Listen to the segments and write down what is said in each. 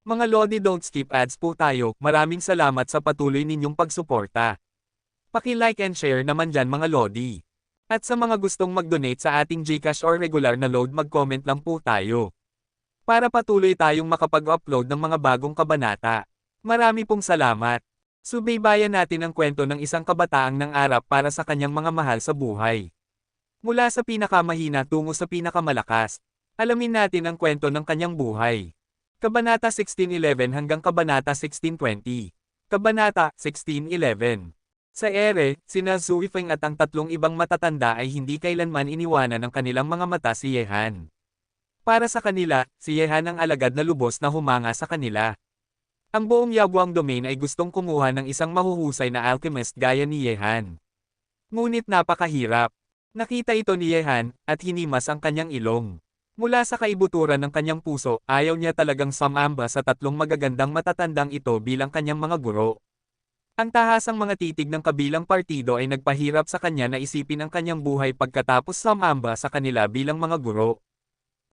Mga Lodi, don't skip ads po tayo. Maraming salamat sa patuloy ninyong pagsuporta. Paki-like and share naman dyan mga Lodi. At sa mga gustong mag-donate sa ating GCash or regular na load, mag-comment lang po tayo. Para patuloy tayong makapag-upload ng mga bagong kabanata. Marami pong salamat. Subaybayan natin ang kwento ng isang kabataang nangarap para sa kanyang mga mahal sa buhay. Mula sa pinakamahina tungo sa pinakamalakas. Alamin natin ang kwento ng kanyang buhay. Kabanata 1611 hanggang Kabanata 1620. Kabanata 1611. Sa ere, sina Zhu Yifeng at ang tatlong ibang matatanda ay hindi kailanman iniwanan ng kanilang mga mata si Yehan. Para sa kanila, si Yehan ang alagad na lubos na humanga sa kanila. Ang buong Yaguang domain ay gustong kumuha ng isang mahuhusay na alchemist gaya ni Yehan. Ngunit napakahirap. Nakita ito ni Yehan, at hinimas ang kanyang ilong. Mula sa kaibuturan ng kanyang puso, ayaw niya talagang sumamba sa tatlong magagandang matatandang ito bilang kanyang mga guro. Ang tahasang mga titig ng kabilang partido ay nagpahirap sa kanya na isipin ang kanyang buhay pagkatapos sumamba sa kanila bilang mga guro.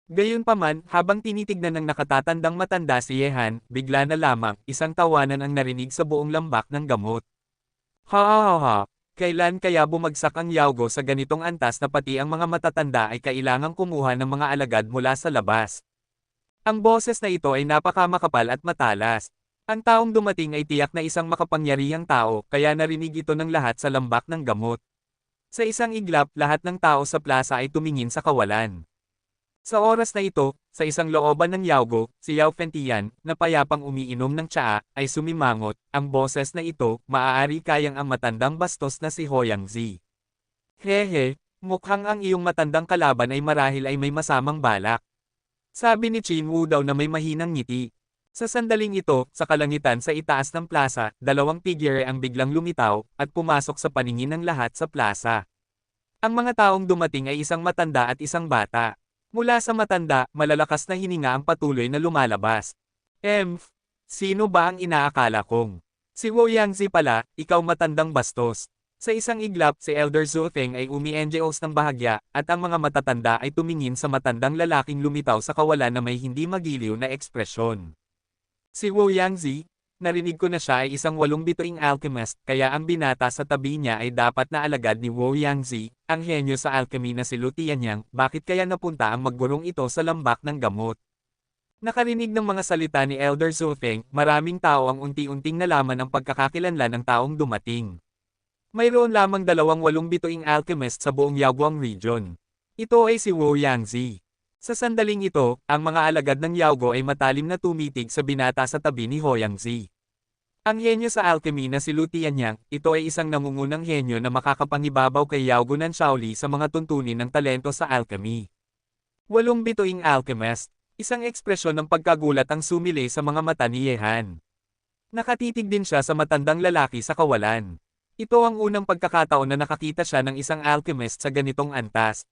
Gayunpaman, habang tinitignan ng nakatatandang matanda si Yehan, bigla na lamang, isang tawanan ang narinig sa buong lambak ng gamot. Ha ha ha ha, kailan kaya bumagsak ang Yaogo sa ganitong antas na pati ang mga matatanda ay kailangang kumuha ng mga alagad mula sa labas? Ang boses na ito ay napakamakapal at matalas. Ang taong dumating ay tiyak na isang makapangyarihang tao, kaya narinig ito ng lahat sa lambak ng gamot. Sa isang iglap, lahat ng tao sa plaza ay tumingin sa kawalan. Sa oras na ito, sa isang looban ng Yaogo, si Yao Fentian, na payapang umiinom ng tsaa, ay sumimangot. Ang boses na ito, maaari kayang ang matandang bastos na si Hoyang Zi. Hehe, mukhang ang iyong matandang kalaban ay marahil ay may masamang balak. Sabi ni Qin Wu daw na may mahinang ngiti. Sa sandaling ito, sa kalangitan sa itaas ng plaza, dalawang figure ang biglang lumitaw, at pumasok sa paningin ng lahat sa plaza. Ang mga taong dumating ay isang matanda at isang bata. Mula sa matanda, malalakas na hininga ang patuloy na lumalabas. Sino ba ang inaakala kong? Si Woyang Zi pala, ikaw matandang bastos. Sa isang iglap, si Elder Zhu Feng ay umi-NGOs ng bahagya, at ang mga matatanda ay tumingin sa matandang lalaking lumitaw sa kawalan na may hindi magiliw na ekspresyon. Si Woyang Zi, narinig ko na siya ay isang 8 bituing alchemist, kaya ang binata sa tabi niya ay dapat na alagad ni Woyang Zi, ang henyo sa alchemy na si Lu Tianyang. Bakit kaya napunta ang maggurong ito sa lambak ng gamot? Nakarinig ng mga salita ni Elder Zhu Feng, maraming tao ang unti-unting nalaman ang pagkakakilanlan ng taong dumating. Mayroon lamang 8 bituing alchemist sa buong Yaoguang region. Ito ay si Woyang Zi. Sa sandaling ito, ang mga alagad ng Yaogo ay matalim na tumitig sa binata sa tabi ni Hoyang Zi. Ang henyo sa alchemy na si Lu Tianyang, ito ay isang nangungunang henyo na makakapangibabaw kay Yaogo ng Shaoli sa mga tuntunin ng talento sa alchemy. 8 bituing alchemist, isang ekspresyon ng pagkagulat ang sumili sa mga mata ni Yehan. Nakatitig din siya sa matandang lalaki sa kawalan. Ito ang unang pagkakataon na nakakita siya ng isang alchemist sa ganitong antas.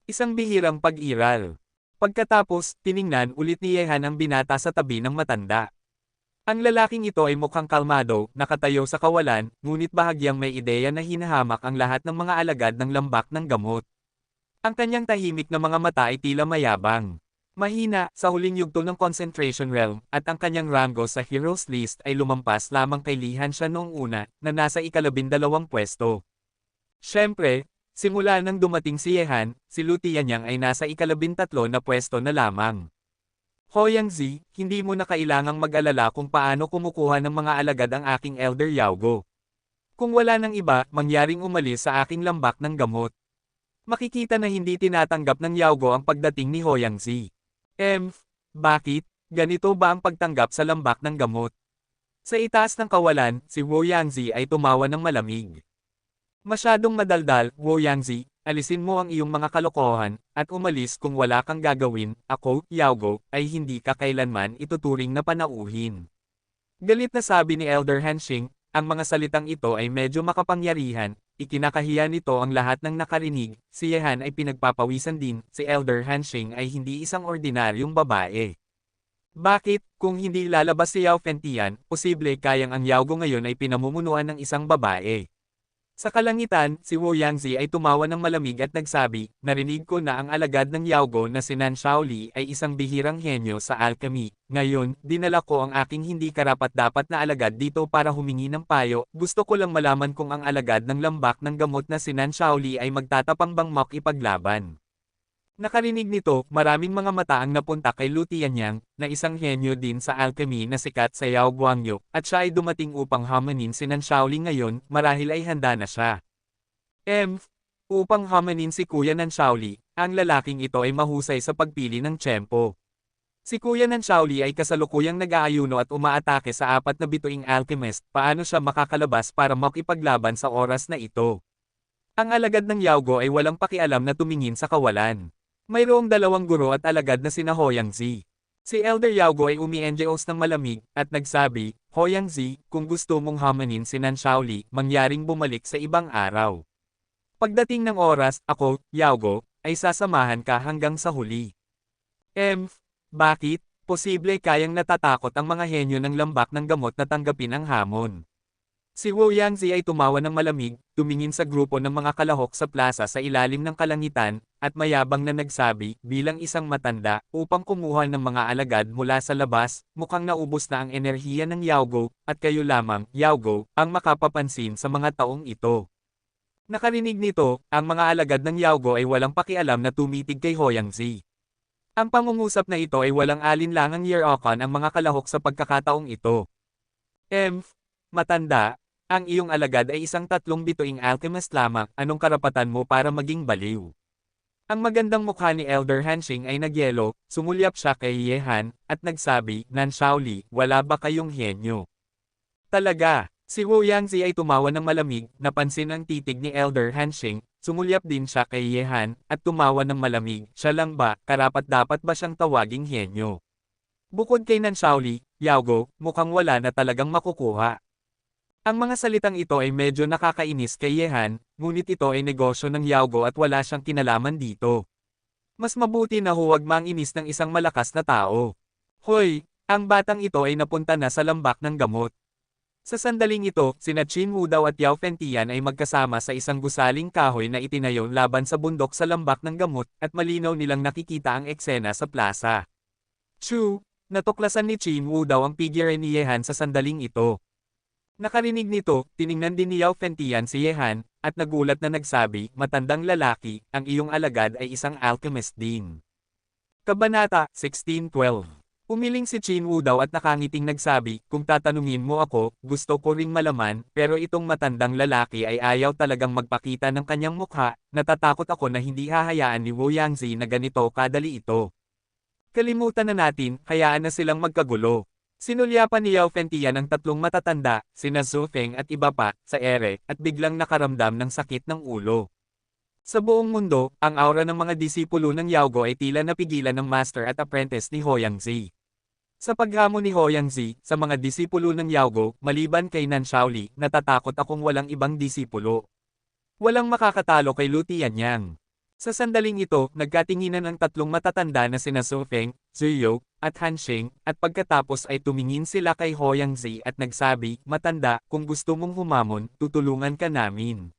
Isang bihirang pag-iral. Pagkatapos, tiningnan ulit ni Yehan ang binata sa tabi ng matanda. Ang lalaking ito ay mukhang kalmado, nakatayo sa kawalan, ngunit bahagyang may ideya na hinahamak ang lahat ng mga alagad ng lambak ng gamot. Ang kanyang tahimik na mga mata ay tila mayabang. Mahina, sa huling yugto ng Concentration Realm, at ang kanyang rango sa Heroes List ay lumampas lamang kay Li Han siya noong una, na nasa ika-12 pwesto. Siyempre, simula nang dumating si Yehan, si Lu Tianyang ay nasa ika-13 na pwesto na lamang. Hoyang Zi, hindi mo na kailangang mag-alala kung paano kumukuha ng mga alagad ang aking Elder Yaogo. Kung wala nang iba, mangyaring umalis sa aking lambak ng gamot. Makikita na hindi tinatanggap ng Yaogo ang pagdating ni Hoyang Zi. Bakit? Ganito ba ang pagtanggap sa lambak ng gamot? Sa itaas ng kawalan, si Woyang Zi ay tumawa ng malamig. Masyadong madaldal, Woyang Zi. Alisin mo ang iyong mga kalokohan, at umalis kung wala kang gagawin. Ako, Yaogo, ay hindi ka kailanman ituturing na panauhin. Galit na sabi ni Elder Hanxing, ang mga salitang ito ay medyo makapangyarihan, ikinakahiya nito ang lahat ng nakarinig. Si Yehan ay pinagpapawisan din, si Elder Hanxing ay hindi isang ordinaryong babae. Bakit, kung hindi lalabas si Yao Fentian, posible kayang ang Yaogo ngayon ay pinamumunuan ng isang babae. Sa kalangitan, si Wu Yangzi ay tumawa ng malamig at nagsabi, narinig ko na ang alagad ng Yaogo na si Nan Shaoli ay isang bihirang henyo sa alchemy. Ngayon, dinala ko ang aking hindi karapat-dapat na alagad dito para humingi ng payo. Gusto ko lang malaman kung ang alagad ng lambak ng gamot na si Nan Shaoli ay magtatapang bang makipaglaban. Nakarinig nito, maraming mga mata ang napunta kay Lu Tianyang, na isang henyo din sa alchemy na sikat sa Yao Guangyo, at siya ay dumating upang hamanin si Nan Shaoli ngayon, marahil ay handa na siya. Upang hamanin si Kuya Nan Shaoli, ang lalaking ito ay mahusay sa pagpili ng tiyempo. Si Kuya Nan Shaoli ay kasalukuyang nag-aayuno at umaatake sa 4 na bituing alchemist, paano siya makakalabas para makipaglaban sa oras na ito? Ang alagad ng Yaogo ay walang pakialam na tumingin sa kawalan. Mayroong 2 guro at alagad na sina Hoyangzi. Si Elder Yaogo ay umi-NGOs ng malamig, at nagsabi, Hoyangzi, kung gusto mong hamanin si Nan Shaoli, mangyaring bumalik sa ibang araw. Pagdating ng oras, ako, Yaogo, ay sasamahan ka hanggang sa huli. Bakit? Posible kayang natatakot ang mga henyo ng lambak ng gamot na tanggapin ang hamon. Si Wu Yangzi ay tumawa ng malamig, tumingin sa grupo ng mga kalahok sa plaza sa ilalim ng kalangitan, at mayabang na nagsabi, bilang isang matanda, upang kumuha ng mga alagad mula sa labas, mukhang naubos na ang enerhiya ng Yaogo, at kayo lamang, Yaogo, ang makapapansin sa mga taong ito. Nakarinig nito, ang mga alagad ng Yaogo ay walang pakialam na tumitig kay Hoyangzi. Ang pangungusap na ito ay walang alinlangang year-okan ang mga kalahok sa pagkakataong ito. Matanda, ang iyong alagad ay isang 3 bituing alchemist lamang, anong karapatan mo para maging baliw? Ang magandang mukha ni Elder Hanxing ay nagyelo, sumulyap siya kay Yehan, at nagsabi, Nan Shaoli, wala ba kayong henyo? Talaga, si Wu Yangzi ay tumawa ng malamig, napansin ang titig ni Elder Hanxing, sumulyap din siya kay Yehan, at tumawa ng malamig, siya lang ba, karapat-dapat ba siyang tawaging henyo? Bukod kay Nan Shaoli, Yaogo, mukhang wala na talagang makukuha. Ang mga salitang ito ay medyo nakakainis kay Yehan, ngunit ito ay negosyo ng Yaogo at wala siyang kinalaman dito. Mas mabuti na huwag manginis ng isang malakas na tao. Hoy, ang batang ito ay napunta na sa lambak ng gamot. Sa sandaling ito, sina Qin Wu Dao at Yao Fengtian ay magkasama sa isang gusaling kahoy na itinayo laban sa bundok sa lambak ng gamot, at malinaw nilang nakikita ang eksena sa plaza. Natuklasan ni Qin Wu Dao ang figure ni Yehan sa sandaling ito. Nakarinig nito, tiningnan din ni Yao Fengtian si Yehan, at nagulat na nagsabi, matandang lalaki, ang iyong alagad ay isang alchemist din. Kabanata 16:12. Umiling si Qin Wu Dao at nakangiting nagsabi, kung tatanungin mo ako, gusto ko ring malaman, pero itong matandang lalaki ay ayaw talagang magpakita ng kanyang mukha, natatakot ako na hindi hahayaan ni Wu Yangzi na ganito kadali ito. Kalimutan na natin, hayaan na silang magkagulo. Sinulyapan ni Yao Fengtian ang 3 matatanda, sina Zhou Feng at iba pa, sa ere, at biglang nakaramdam ng sakit ng ulo. Sa buong mundo, ang aura ng mga disipulo ng Yaogo ay tila napigilan ng master at apprentice ni Hoyangzi. Sa paghamon ni Hoyangzi, sa mga disipulo ng Yaogo, maliban kay Nan Shaoli, natatakot akong walang ibang disipulo. Walang makakatalo kay Lu Tianyang. Sa sandaling ito, nagkatinginan ang 3 matatanda na sina Zhou Feng, Ziyou, at Hanxing, at pagkatapos ay tumingin sila kay Hoyangzi at nagsabi, matanda, kung gusto mong humamon, tutulungan ka namin.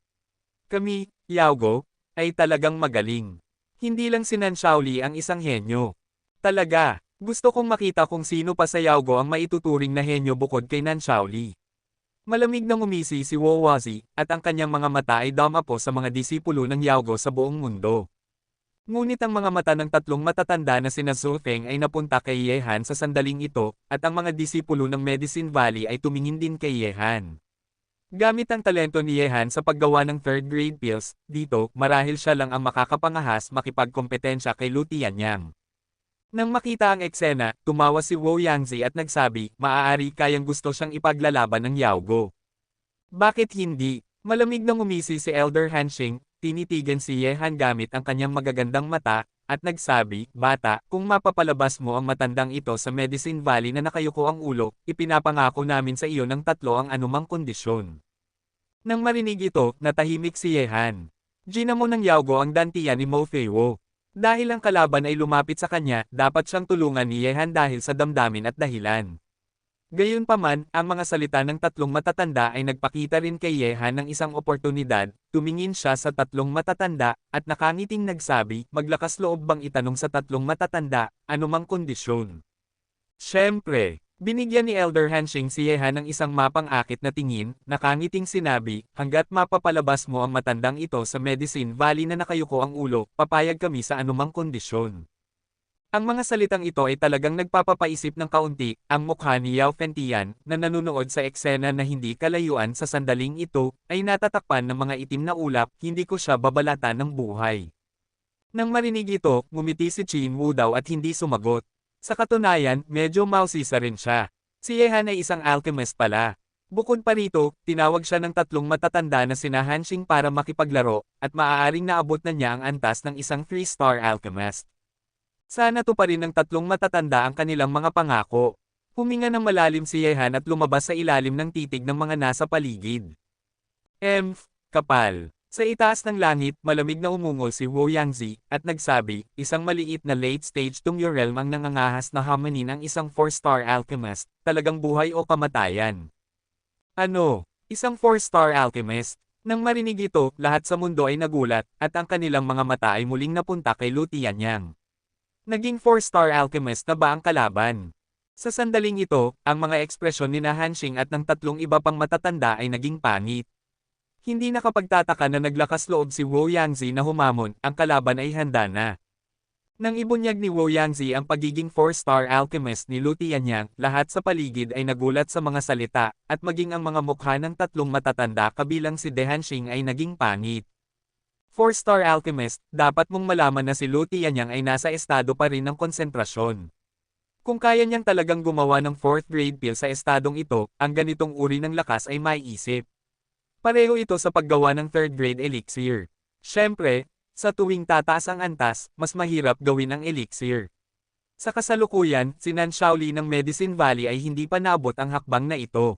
Kami, Yaogo, ay talagang magaling. Hindi lang si Nan Shaoli ang isang henyo. Talaga, gusto kong makita kung sino pa sa Yaogo ang maituturing na henyo bukod kay Nan Shaoli. Malamig nang umisi si Wu Wazi, at ang kanyang mga mata ay damapo sa mga disipulo ng Yaogo sa buong mundo. Ngunit ang mga mata ng 3 matatanda na sina Zhou Feng ay napunta kay Yehan sa sandaling ito, at ang mga disipulo ng Medicine Valley ay tumingin din kay Yehan. Gamit ang talento ni Yehan sa paggawa ng 3rd grade pills, dito, marahil siya lang ang makakapangahas makipagkompetensya kay Lu Tianyang. Nang makita ang eksena, tumawa si Wu Yangzi at nagsabi, maaari kayang gusto siyang ipaglalaban ng Yaogo. Bakit hindi? Malamig nang umisi si Elder Hanxing, tinitigan si Yehan gamit ang kanyang magagandang mata, at nagsabi, bata, kung mapapalabas mo ang matandang ito sa Medicine Valley na nakayuko ang ulo, ipinapangako namin sa iyo ng 3 ang anumang kondisyon. Nang marinig ito, natahimik si Yehan. Ginamon ng Yaogo ang dantian ni Mo Feiwo. Dahil ang kalaban ay lumapit sa kanya, dapat siyang tulungan ni Yehan dahil sa damdamin at dahilan. Gayunpaman, ang mga salita ng tatlong matatanda ay nagpakita rin kay Yehan ng isang oportunidad, tumingin siya sa tatlong matatanda, at nakangiting nagsabi, maglakas loob bang itanong sa tatlong matatanda, anumang kondisyon. Siyempre, binigyan ni Elder Hanshing si Yehan ng isang mapang-akit na tingin, nakangiting sinabi, hanggat mapapalabas mo ang matandang ito sa Medicine Valley na nakayuko ang ulo, papayag kami sa anumang kondisyon. Ang mga salitang ito ay talagang nagpapapaisip ng kaunti, ang mukha ni Yao Fentian, na nanunood sa eksena na hindi kalayuan sa sandaling ito, ay natatakpan ng mga itim na ulap, hindi ko siya babalatan ng buhay. Nang marinig ito, ngumiti si Qin Wu daw at hindi sumagot. Sa katunayan, medyo mausisa rin siya. Si Yehan ay isang alchemist pala. Bukod pa rito, tinawag siya ng tatlong matatanda na sina Hanshing para makipaglaro, at maaaring naabot na niya ang antas ng isang 3-star alchemist. Sana tuparin ng tatlong matatanda ang kanilang mga pangako. Huminga ng malalim si Yehan at lumabas sa ilalim ng titig ng mga nasa paligid. Kapal. Sa itaas ng langit, malamig na umungol si Wu Yangzi, at nagsabi, isang maliit na late-stage Tungyo realm ang nangangahas na hamanin ang isang 4-star alchemist, talagang buhay o kamatayan. Ano? Isang 4-star alchemist? Nang marinig ito, lahat sa mundo ay nagulat, at ang kanilang mga mata ay muling napunta kay Lu Tianyang. Naging 4-star alchemist na ba ang kalaban? Sa sandaling ito, ang mga ekspresyon ni Hanshing at ng tatlong iba pang matatanda ay naging pangit. Hindi nakapagtataka na naglakas loob si Wu Yangzi na humamon, ang kalaban ay handa na. Nang ibunyag ni Wu Yangzi ang pagiging 4-star alchemist ni Lu Tianyang, lahat sa paligid ay nagulat sa mga salita, at maging ang mga mukha ng tatlong matatanda kabilang si De Hanshing ay naging pangit. 4-star alchemist, dapat mong malaman na si Lu Tianyang ay nasa estado pa rin ng konsentrasyon. Kung kaya niyang talagang gumawa ng 4th grade pill sa estadong ito, ang ganitong uri ng lakas ay maiisip. Pareho ito sa paggawa ng 3rd grade elixir. Siyempre, sa tuwing tataas ang antas, mas mahirap gawin ang elixir. Sa kasalukuyan, si Nan Shaoli ng Medicine Valley ay hindi pa naabot ang hakbang na ito.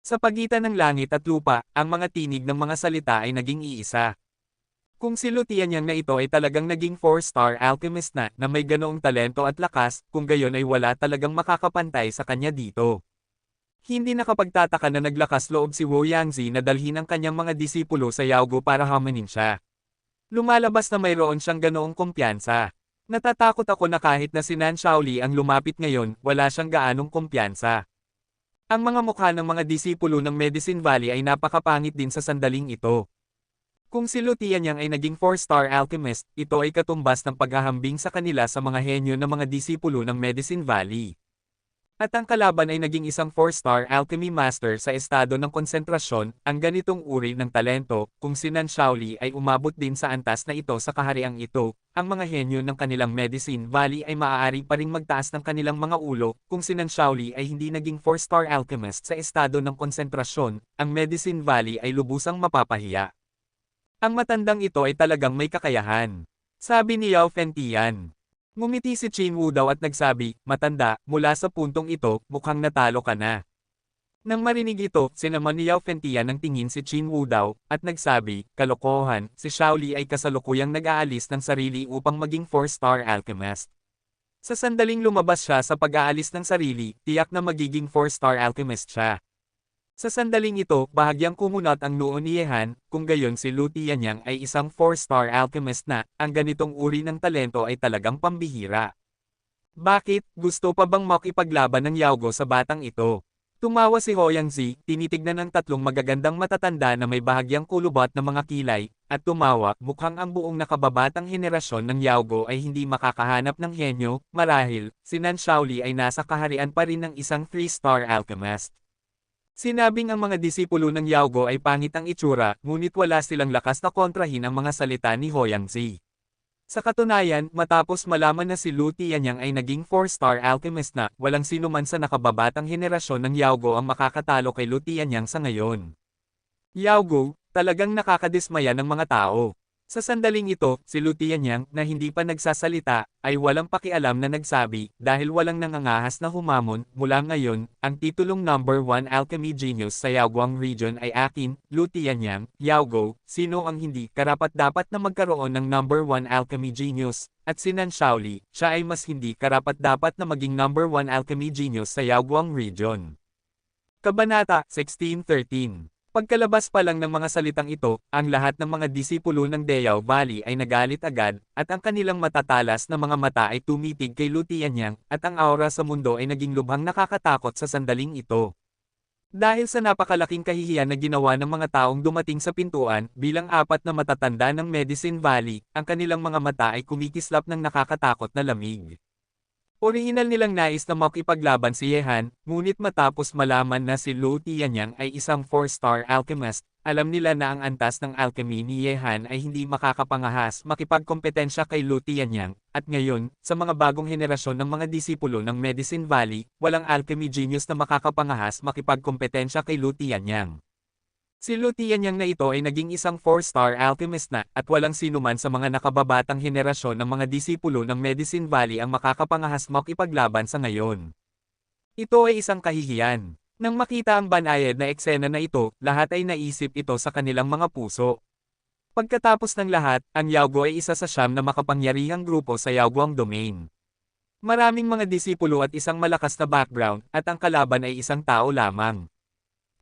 Sa pagitan ng langit at lupa, ang mga tinig ng mga salita ay naging iisa. Kung si Lu Tianyang na ito ay talagang naging 4-star alchemist na may ganoong talento at lakas, kung gayon ay wala talagang makakapantay sa kanya dito. Hindi nakapagtataka na naglakas loob si Wu Yangzi na dalhin ang kanyang mga disipulo sa Yaogo para hamanin siya. Lumalabas na mayroon siyang ganoong kumpiyansa. Natatakot ako na kahit na si Nan Shaoli ang lumapit ngayon, wala siyang gaanong kumpiyansa. Ang mga mukha ng mga disipulo ng Medicine Valley ay napakapangit din sa sandaling ito. Kung si Lu Tianyang ay naging 4-star alchemist, ito ay katumbas ng paghahambing sa kanila sa mga henyo ng mga disipulo ng Medicine Valley. At ang kalaban ay naging isang 4-star alchemy master sa estado ng konsentrasyon, ang ganitong uri ng talento, kung si Nan Shaoli ay umabot din sa antas na ito sa kahariang ito, ang mga henyo ng kanilang Medicine Valley ay maaari pa ring magtaas ng kanilang mga ulo, kung si Nan Shaoli ay hindi naging 4-star alchemist sa estado ng konsentrasyon, ang Medicine Valley ay lubusang mapapahiya. Ang matandang ito ay talagang may kakayahan. Sabi ni Yao Fentian. Ngumiti si Qin Wu daw at nagsabi, matanda, mula sa puntong ito, mukhang natalo ka na. Nang marinig ito, sinaman ni Yao Fentian ng tingin si Qin Wu daw, at nagsabi, kalokohan, si Shaoli ay kasalukuyang nag-aalis ng sarili upang maging 4-star alchemist. Sa sandaling lumabas siya sa pag-aalis ng sarili, tiyak na magiging 4-star alchemist siya. Sa sandaling ito, bahagyang kumunat ang noo ni Yehan, kung gayon si Lu Tianyang ay isang 4-star alchemist na, ang ganitong uri ng talento ay talagang pambihira. Bakit, gusto pa bang makipaglaban ng Yaogo sa batang ito? Tumawa si Ho Yangzi, tinitignan ng tatlong magagandang matatanda na may bahagyang kulubot na mga kilay, at tumawa, mukhang ang buong nakababatang henerasyon ng Yaogo ay hindi makakahanap ng henyo, marahil, si Nan Shaoli ay nasa kaharian pa rin ng isang 3-star alchemist. Sinabing ang mga disipulo ng Yaogo ay pangit ang itsura, ngunit wala silang lakas na kontrahin ang mga salita ni Ho Yangzi. Sa katunayan, matapos malaman na si Lu Tianyang ay naging 4-star alchemist na, walang sino man sa nakababatang henerasyon ng Yaogo ang makakatalo kay Lu Tianyang sa ngayon. Yaogo, talagang nakakadismaya ng mga tao. Sa sandaling ito, si Lu Tianyang, na hindi pa nagsasalita, ay walang pakialam na nagsabi, dahil walang nangangahas na humamon, mula ngayon, ang titulong number 1 Alchemy Genius sa Yaoguang Region ay akin, Lu Tianyang, Yaogo, sino ang hindi karapat-dapat na magkaroon ng number 1 Alchemy Genius, at si Nan Shaoli, siya ay mas hindi karapat-dapat na maging number 1 Alchemy Genius sa Yaoguang Region. Kabanata 1613. Pagkalabas pa lang ng mga salitang ito, ang lahat ng mga disipulo ng Deyao Valley ay nagalit agad, at ang kanilang matatalas na mga mata ay tumitig kay Lu Tianyang, at ang aura sa mundo ay naging lubhang nakakatakot sa sandaling ito. Dahil sa napakalaking kahihiyan na ginawa ng mga taong dumating sa pintuan, bilang apat na matatanda ng Medicine Valley, ang kanilang mga mata ay kumikislap ng nakakatakot na lamig. Orihinal nilang nais na makipaglaban si Yehan, ngunit matapos malaman na si Lu Tianyang ay isang 4-star alchemist, alam nila na ang antas ng alchemy ni Yehan ay hindi makakapangahas makipagkompetensya kay Lu Tianyang, at ngayon, sa mga bagong henerasyon ng mga disipulo ng Medicine Valley, walang alchemy genius na makakapangahas makipagkompetensya kay Lu Tianyang. Si Lu Tianyang na ito ay naging isang 4-star alchemist na, at walang sinuman sa mga nakababatang henerasyon ng mga disipulo ng Medicine Valley ang makakapangahas makipaglaban sa ngayon. Ito ay isang kahihiyan. Nang makita ang banayad na eksena na ito, lahat ay naisip ito sa kanilang mga puso. Pagkatapos ng lahat, ang Yaogo ay isa sa siyam na makapangyarihang grupo sa Yaoguang Domain. Maraming mga disipulo at isang malakas na background, at ang kalaban ay isang tao lamang.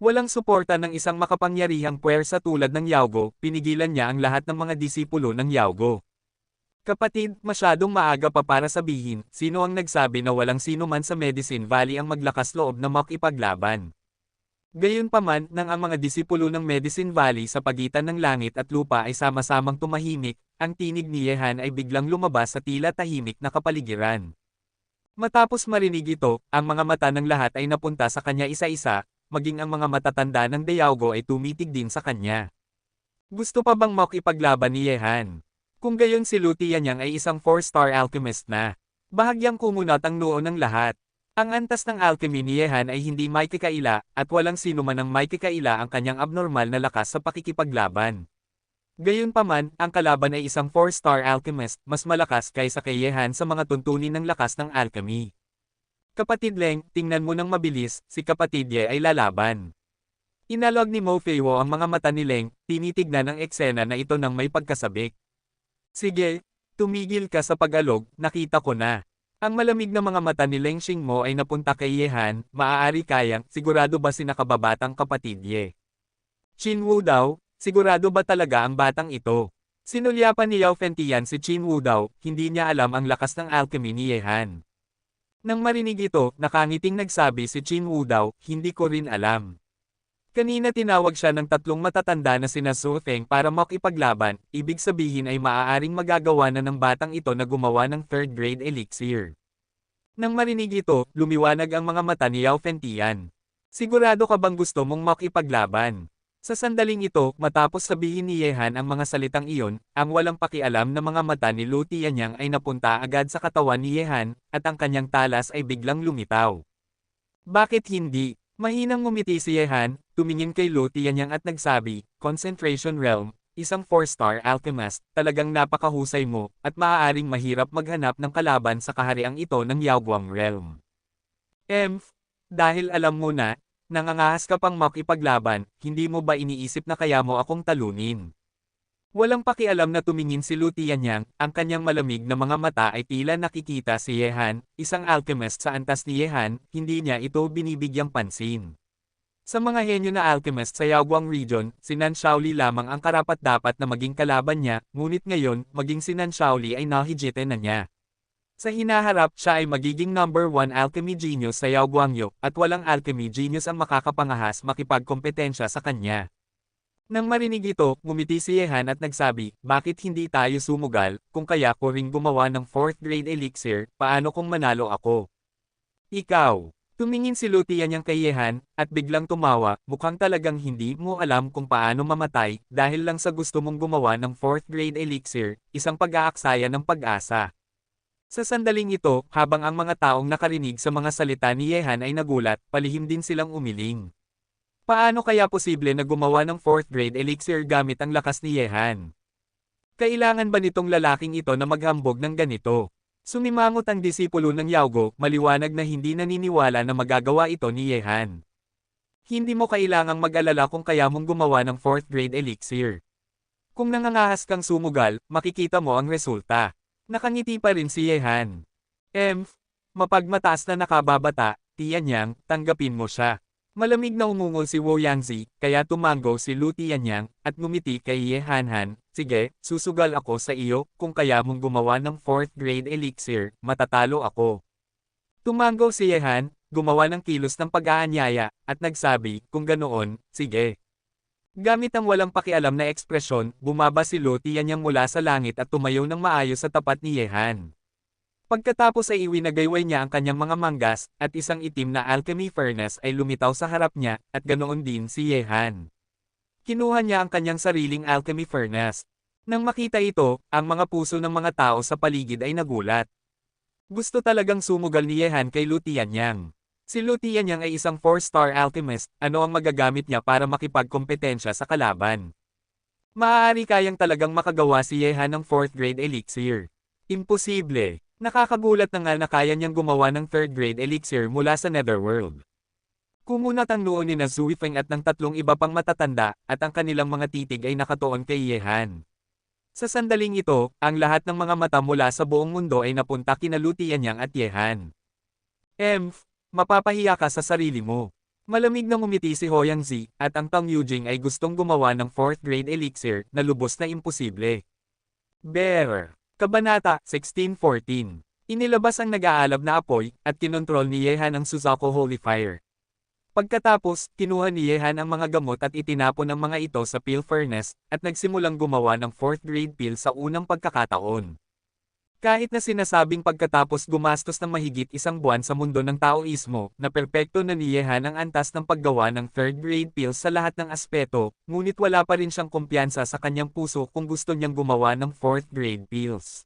Walang suporta ng isang makapangyarihang puwersa tulad ng Yaogo, pinigilan niya ang lahat ng mga disipulo ng Yaogo. Kapatid, masyadong maaga pa para sabihin, sino ang nagsabi na walang sino man sa Medicine Valley ang maglakas loob na makipaglaban. Gayunpaman, nang ang mga disipulo ng Medicine Valley sa pagitan ng langit at lupa ay sama-samang tumahimik, ang tinig ni Yehan ay biglang lumabas sa tila tahimik na kapaligiran. Matapos marinig ito, ang mga mata ng lahat ay napunta sa kanya isa-isa, maging ang mga matatanda ng Deyaogo ay tumitig din sa kanya. Gusto pa bang makipaglaban ni Yehan? Kung gayon si Lu Tianyang ay isang 4-star alchemist na. Bahagyang kumunat ang noo ng lahat. Ang antas ng alchemy ni Yehan ay hindi may kikaila, at walang sino man ang may kikaila ang kanyang abnormal na lakas sa pakikipaglaban. Gayunpaman, ang kalaban ay isang 4-star alchemist, mas malakas kaysa kay Yehan sa mga tuntunin ng lakas ng alchemy. Kapatid Leng, tingnan mo ng mabilis, si kapatid Ye ay lalaban. Inalog ni Mo Feiwo ang mga mata ni Leng, tinitignan ang eksena na ito ng may pagkasabik. Sige, tumigil ka sa pag-alog, nakita ko na. Ang malamig na mga mata ni Leng Xingmo ay napunta kay Yehan, maaari kayang, sigurado ba si nakababatang kapatid Ye? Qin Wu daw, sigurado ba talaga ang batang ito? Sinulyapan ni Yao Fentian si Qin Wu daw, hindi niya alam ang lakas ng alchemy ni Yehan. Nang marinig ito, nakangiting nagsabi si Qin Wu daw, hindi ko rin alam. Kanina tinawag siya ng tatlong matatanda na sina Su Feng para makipaglaban, ibig sabihin ay maaaring magagawa na ng batang ito na gumawa ng 3rd grade elixir. Nang marinig ito, lumiwanag ang mga mata ni Yao Fentian. Sigurado ka bang gusto mong makipaglaban? Sa sandaling ito, matapos sabihin ni Yehan ang mga salitang iyon, ang walang pakialam na mga mata ni Lu Tianyang ay napunta agad sa katawan ni Yehan, at ang kanyang talas ay biglang lumitaw. Bakit hindi? Mahinang ngumiti si Yehan, tumingin kay Lu Tianyang at nagsabi, Concentration Realm, isang 4-star alchemist, talagang napakahusay mo, at maaaring mahirap maghanap ng kalaban sa kahariang ito ng Yaoguang Realm. Dahil alam mo na, nangangahas ka pang makipaglaban, hindi mo ba iniisip na kaya mo akong talunin? Walang pakialam na tumingin si Lu Tianyang, ang kanyang malamig na mga mata ay tila nakikita si Yehan, isang alchemist sa antas ni Yehan, hindi niya ito binibigyang pansin. Sa mga henyo na alchemist sa Yaoguang Region, si Nan Shaoli lamang ang karapat-dapat na maging kalaban niya, ngunit ngayon, maging si Nan Shaoli ay nahijite na niya. Sa hinaharap, siya ay magiging number 1 alchemy genius sa Yaoguangyo, at walang alchemy genius ang makakapangahas makipagkompetensya sa kanya. Nang marinig ito, ngumiti si Yehan at nagsabi, bakit hindi tayo sumugal, kung kaya ko ring gumawa ng 4th grade elixir, paano kung manalo ako? Ikaw. Tumingin si Lu Tianyang kay Yehan, at biglang tumawa, mukhang talagang hindi mo alam kung paano mamatay, dahil lang sa gusto mong gumawa ng 4th grade elixir, isang pag-aaksaya ng pag-asa. Sa sandaling ito, habang ang mga taong nakarinig sa mga salita ni Yehan ay nagulat, palihim din silang umiling. Paano kaya posible na gumawa ng 4th grade elixir gamit ang lakas ni Yehan? Kailangan ba nitong lalaking ito na maghambog ng ganito? Sumimangot ang disipulo ng Yaogo, maliwanag na hindi naniniwala na magagawa ito ni Yehan. Hindi mo kailangang mag-alala kung kaya mong gumawa ng 4th grade elixir. Kung nangangahas kang sumugal, makikita mo ang resulta. Nakangiti pa rin si Yehan. Mapagmataas na nakababata, Tianyang, tanggapin mo siya. Malamig na umungol si Wo Yangzi, kaya tumango si Lu Tianyang, at ngumiti kay Yehanhan. Sige, susugal ako sa iyo, kung kaya mong gumawa ng 4th grade elixir, matatalo ako. Tumango si Yehan, gumawa ng kilos ng pag-aanyaya, at nagsabi, kung ganoon, sige. Gamit ang walang pakialam na ekspresyon, bumaba si Lu Tianyang mula sa langit at tumayo ng maayos sa tapat ni Yehan. Pagkatapos ay iwinagayway niya ang kanyang mga manggas, at isang itim na alchemy furnace ay lumitaw sa harap niya, at ganoon din si Yehan. Kinuha niya ang kanyang sariling alchemy furnace. Nang makita ito, ang mga puso ng mga tao sa paligid ay nagulat. Gusto talagang sumugal ni Yehan kay Lu Tianyang. Si Lu Tianyang ay isang 4-star alchemist, ano ang magagamit niya para makipagkompetensya sa kalaban? Maaari kayang talagang makagawa si Yehan ng 4th grade elixir. Imposible. Nakakagulat na nga na kaya niyang gumawa ng 3rd grade elixir mula sa Netherworld. Kumunat ang noo ni Zui Feng at ng tatlong iba pang matatanda, at ang kanilang mga titig ay nakatuon kay Yehan. Sa sandaling ito, ang lahat ng mga mata mula sa buong mundo ay napunta kina Lu Tianyang at Yehan. Mapapahiya ka sa sarili mo. Malamig na ngumiti si Hoyangzi, at ang Tang Yujing ay gustong gumawa ng 4th grade elixir, na lubos na imposible. Bear. Kabanata 16:14. Inilabas ang nag-aalab na apoy, at kinontrol ni Yehan ang Suzaku Holy Fire. Pagkatapos, kinuha ni Yehan ang mga gamot at itinapon ang mga ito sa peel furnace, at nagsimulang gumawa ng 4th grade peel sa unang pagkakataon. Kahit na sinasabing pagkatapos gumastos ng mahigit 1 buwan sa mundo ng Taoismo, na perpekto na ni Yehan ang antas ng paggawa ng 3rd grade pills sa lahat ng aspeto, ngunit wala pa rin siyang kumpiyansa sa kanyang puso kung gusto niyang gumawa ng 4th grade pills.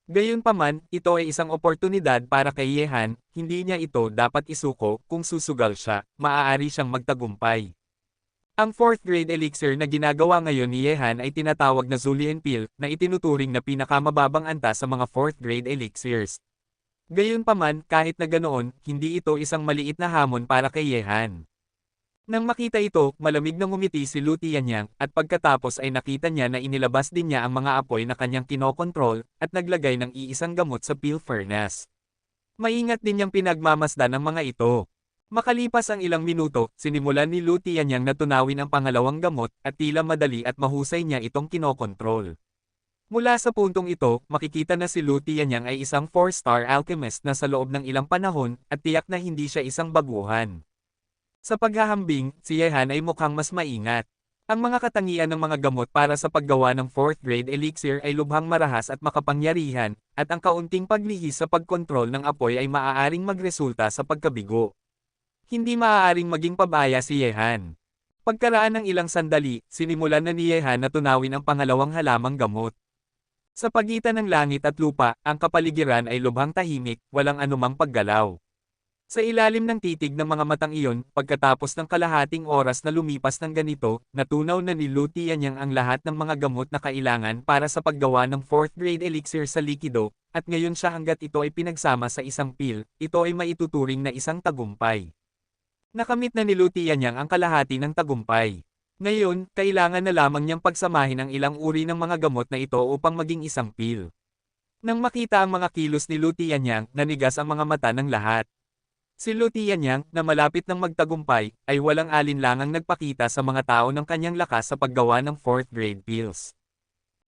Gayunpaman, ito ay isang oportunidad para kay Yehan, hindi niya ito dapat isuko, kung susugal siya, maaari siyang magtagumpay. Ang 4th grade elixir na ginagawa ngayon ni Yehan ay tinatawag na Zulian Peel, na itinuturing na pinakamababang antas sa mga 4th grade elixirs. Gayunpaman, kahit na ganoon, hindi ito isang maliit na hamon para kay Yehan. Nang makita ito, malamig na ngumiti si Lu Tianyang, at pagkatapos ay nakita niya na inilabas din niya ang mga apoy na kanyang kinokontrol, at naglagay ng iisang gamot sa peel furnace. Maingat din niyang pinagmamasdan ang mga ito. Makalipas ang ilang minuto, sinimulan ni Lu Tianyang na tunawin ang pangalawang gamot, at tila madali at mahusay niya itong kinokontrol. Mula sa puntong ito, makikita na si Lu Tianyang ay isang 4-star alchemist na sa loob ng ilang panahon, at tiyak na hindi siya isang baguhan. Sa paghahambing, si Yehan ay mukhang mas maingat. Ang mga katangian ng mga gamot para sa paggawa ng 4th grade elixir ay lubhang marahas at makapangyarihan, at ang kaunting paglihis sa pagkontrol ng apoy ay maaaring magresulta sa pagkabigo. Hindi maaaring maging pabaya si Yehan. Pagkaraan ng ilang sandali, sinimulan na ni Yehan na tunawin ang pangalawang halamang gamot. Sa pagitan ng langit at lupa, ang kapaligiran ay lubhang tahimik, walang anumang paggalaw. Sa ilalim ng titig ng mga matang iyon, pagkatapos ng kalahating oras na lumipas ng ganito, natunaw na ni Lu Tianyang ang lahat ng mga gamot na kailangan para sa paggawa ng 4th grade elixir sa likido, at ngayon siya hanggat ito ay pinagsama sa isang peel, ito ay maituturing na isang tagumpay. Nakamit na ni Lu Tianyang ang kalahati ng tagumpay. Ngayon, kailangan na lamang niyang pagsamahin ang ilang uri ng mga gamot na ito upang maging isang peel. Nang makita ang mga kilos ni Lu Tianyang, nanigas ang mga mata ng lahat. Si Lu Tianyang, na malapit ng magtagumpay, ay walang alinlangang nagpakita sa mga tao ng kanyang lakas sa paggawa ng 4th grade pills.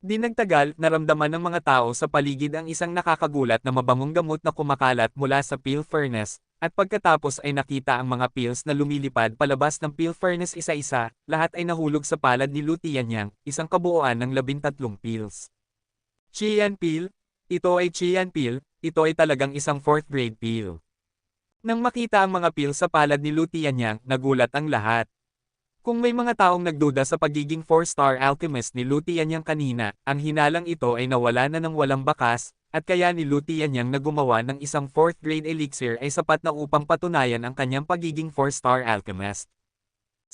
Di nagtagal, naramdaman ng mga tao sa paligid ang isang nakakagulat na mabangong gamot na kumakalat mula sa peel furnace, at pagkatapos ay nakita ang mga pills na lumilipad palabas ng peel furnace isa-isa, lahat ay nahulog sa palad ni Lu Tianyang, isang kabuuan ng 13 pills. Qian Peel? Ito ay Qian Peel, ito ay talagang isang 4th grade peel. Nang makita ang mga pills sa palad ni Lu Tianyang, nagulat ang lahat. Kung may mga taong nagduda sa pagiging 4-star alchemist ni Lu Tianyang kanina, ang hinalang ito ay nawala na ng walang bakas, at kaya ni Lu Tianyang na gumawa ng isang 4th grade elixir ay sapat na upang patunayan ang kanyang pagiging 4-star alchemist.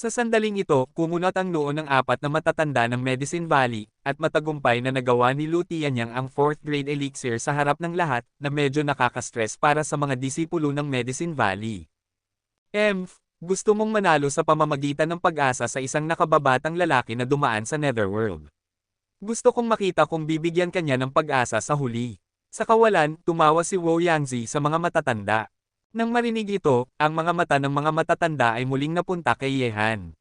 Sa sandaling ito, kumunot ang noo ng apat na matatanda ng Medicine Valley, at matagumpay na nagawa ni Lu Tianyang ang 4th grade elixir sa harap ng lahat, na medyo nakaka-stress para sa mga disipulo ng Medicine Valley. Gusto mong manalo sa pamamagitan ng pag-asa sa isang nakababatang lalaki na dumaan sa Netherworld. Gusto kong makita kung bibigyan kanya ng pag-asa sa huli. Sa kawalan, tumawa si Wo Yangzi sa mga matatanda. Nang marinig ito, ang mga mata ng mga matatanda ay muling napunta kay Yehan.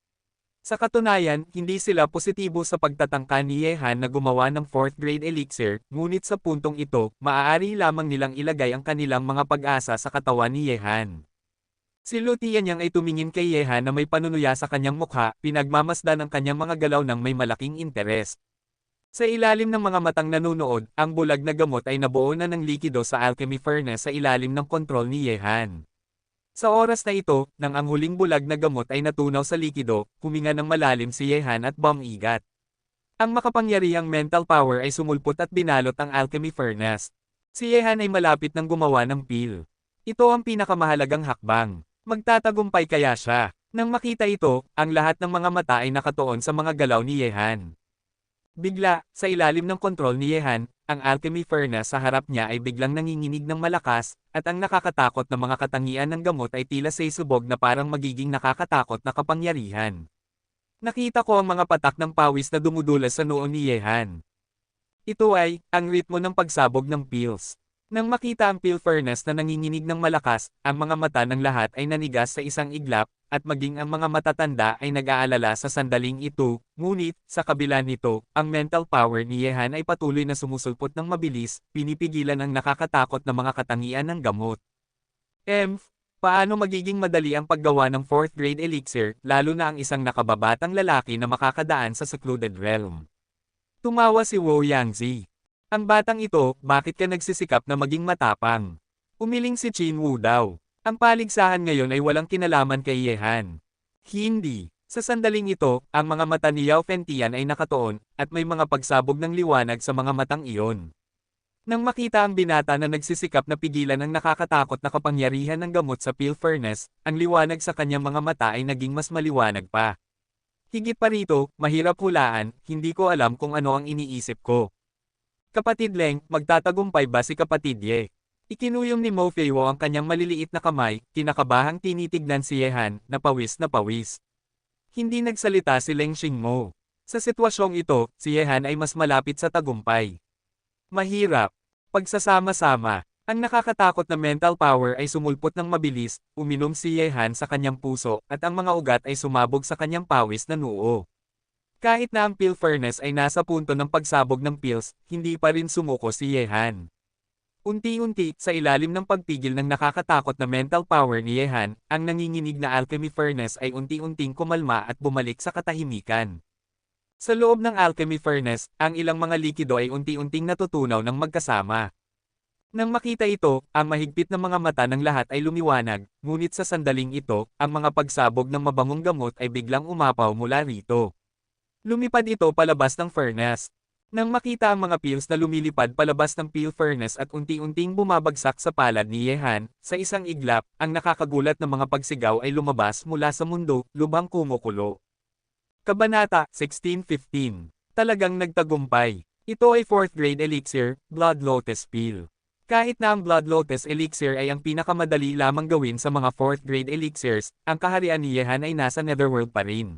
Sa katunayan, hindi sila positibo sa pagtatangka ni Yehan na gumawa ng 4th grade elixir, ngunit sa puntong ito, maaari lamang nilang ilagay ang kanilang mga pag-asa sa katawan ni Yehan. Si Lu Tianyang ay tumingin kay Yehan na may panunuya sa kanyang mukha, pinagmamasdan ang kanyang mga galaw ng may malaking interes. Sa ilalim ng mga matang nanunood, ang bulag na gamot ay nabuo na ng likido sa alchemy furnace sa ilalim ng kontrol ni Yehan. Sa oras na ito, nang ang huling bulag na gamot ay natunaw sa likido, huminga ng malalim si Yehan at bumigat. Ang makapangyarihang mental power ay sumulpot at binalot ang alchemy furnace. Si Yehan ay malapit ng gumawa ng pill. Ito ang pinakamahalagang hakbang. Magtatagumpay kaya siya? Nang makita ito, ang lahat ng mga mata ay nakatuon sa mga galaw ni Yehan. Bigla, sa ilalim ng kontrol ni Yehan, ang alchemy furnace sa harap niya ay biglang nanginginig ng malakas, at ang nakakatakot na mga katangian ng gamot ay tila saysubog na parang magiging nakakatakot na kapangyarihan. Nakita ko ang mga patak ng pawis na dumudulas sa noo ni Yehan. Ito ay, ang ritmo ng pagsabog ng pills. Nang makita ang pill furnace na nanginginig ng malakas, ang mga mata ng lahat ay nanigas sa isang iglap, at maging ang mga matatanda ay nag-aalala sa sandaling ito, ngunit, sa kabila nito, ang mental power ni Yehan ay patuloy na sumusulpot ng mabilis, pinipigilan ang nakakatakot na mga katangian ng gamot. Paano magiging madali ang paggawa ng 4th grade elixir, lalo na ang isang nakababatang lalaki na makakadaan sa secluded realm? Tumawa si Wo Yangzi. Ang batang ito, bakit ka nagsisikap na maging matapang? Umiling si Qin Wu daw. Ang paligsahan ngayon ay walang kinalaman kay Yehan. Hindi. Sa sandaling ito, ang mga mata ni Yao Fengtian ay nakatuon, at may mga pagsabog ng liwanag sa mga matang iyon. Nang makita ang binata na nagsisikap na pigilan ang nakakatakot na kapangyarihan ng gamot sa pill furnace, ang liwanag sa kanyang mga mata ay naging mas maliwanag pa. Higit pa rito, mahirap hulaan, hindi ko alam kung ano ang iniisip ko. Kapatid Leng, magtatagumpay ba si Kapatid Ye? Ikinuyom ni Mo Feiwo ang kanyang maliliit na kamay, kinakabahang tinitignan si Yehan, na pawis na pawis. Hindi nagsalita si Leng Xingmo. Sa sitwasyong ito, si Yehan ay mas malapit sa tagumpay. Mahirap. Pagsasama-sama. Ang nakakatakot na mental power ay sumulpot ng mabilis, uminom si Yehan sa kanyang puso, at ang mga ugat ay sumabog sa kanyang pawis na noo. Kahit na ang pill furnace ay nasa punto ng pagsabog ng pills, hindi pa rin sumuko si Yehan. Unti-unti, sa ilalim ng pagpigil ng nakakatakot na mental power ni Yehan, ang nanginginig na alchemy furnace ay unti-unting kumalma at bumalik sa katahimikan. Sa loob ng alchemy furnace, ang ilang mga likido ay unti-unting natutunaw ng magkasama. Nang makita ito, ang mahigpit na mga mata ng lahat ay lumiwanag, ngunit sa sandaling ito, ang mga pagsabog ng mabangong gamot ay biglang umapaw mula rito. Lumipad ito palabas ng furnace. Nang makita ang mga pills na lumilipad palabas ng pill furnace at unti-unting bumabagsak sa palad ni Yehan, sa isang iglap, ang nakakagulat na mga pagsigaw ay lumabas mula sa mundo, lubhang kumukulo. Kabanata 16-15. Talagang nagtagumpay. Ito ay 4th grade elixir, Blood Lotus Pill. Kahit na ang Blood Lotus elixir ay ang pinakamadali lamang gawin sa mga 4th grade elixirs, ang kaharian ni Yehan ay nasa Netherworld pa rin.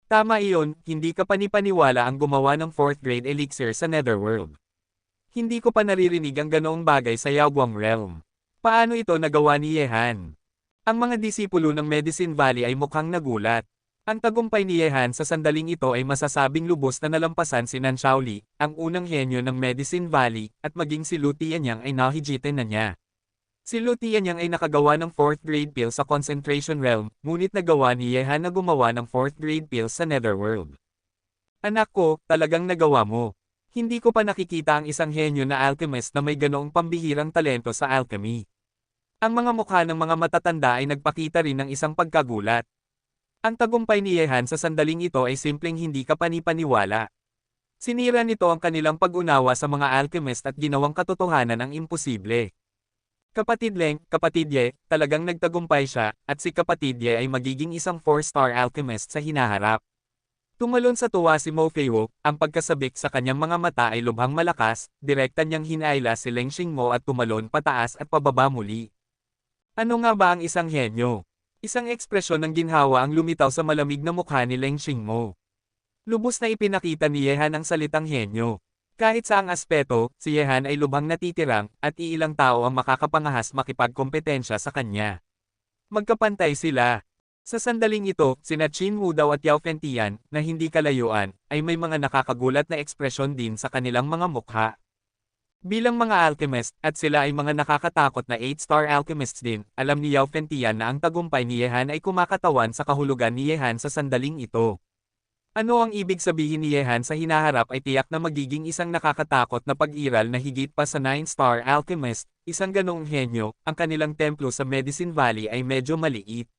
Tama iyon, hindi ka panipaniwala ang gumawa ng 4th grade elixir sa Netherworld. Hindi ko pa naririnig ang ganoong bagay sa Yaoguang Realm. Paano ito nagawa ni Yehan? Ang mga disipulo ng Medicine Valley ay mukhang nagulat. Ang tagumpay ni Yehan sa sandaling ito ay masasabing lubos na nalampasan si Nan Shaoli, ang unang henyo ng Medicine Valley, at maging si Lu Tianyang ay nahijitin na niya. Si Lu Tianyang ay nakagawa ng 4th grade pill sa Concentration Realm, ngunit nagawa ni Yehan na gumawa ng 4th grade pill sa Netherworld. Anak ko, talagang nagawa mo. Hindi ko pa nakikita ang isang henyo na alchemist na may ganoong pambihirang talento sa alchemy. Ang mga mukha ng mga matatanda ay nagpakita rin ng isang pagkagulat. Ang tagumpay ni Yehan sa sandaling ito ay simpleng hindi ka panipaniwala. Sinira nito ang kanilang pag-unawa sa mga alchemist at ginawang katotohanan ang imposible. Kapatid Leng, kapatid Ye, talagang nagtagumpay siya, at si kapatid Ye ay magiging isang 4-star alchemist sa hinaharap. Tumalon sa tuwa si Mo Feiwo, ang pagkasabik sa kanyang mga mata ay lubhang malakas, direkta niyang hinaila si Leng Xingmo at tumalon pataas at pababa muli. Ano nga ba ang isang henyo? Isang ekspresyon ng ginhawa ang lumitaw sa malamig na mukha ni Leng Xingmo. Lubos na ipinakita ni Yehan ang salitang henyo. Kahit sa ang aspeto, si Yehan ay lubhang natitirang, at iilang tao ang makakapangahas makipagkompetensya sa kanya. Magkapantay sila. Sa sandaling ito, sina Qin Wu Dao at Yao Fengtian, na hindi kalayuan, ay may mga nakakagulat na ekspresyon din sa kanilang mga mukha. Bilang mga alchemist, at sila ay mga nakakatakot na 8-star alchemists din, alam ni Yao Fengtian na ang tagumpay ni Yehan ay kumakatawan sa kahulugan ni Yehan sa sandaling ito. Ano ang ibig sabihin ni Yehan sa hinaharap ay tiyak na magiging isang nakakatakot na pag-iral na higit pa sa 9-star alchemist, isang ganoong henyo, ang kanilang templo sa Medicine Valley ay medyo maliit.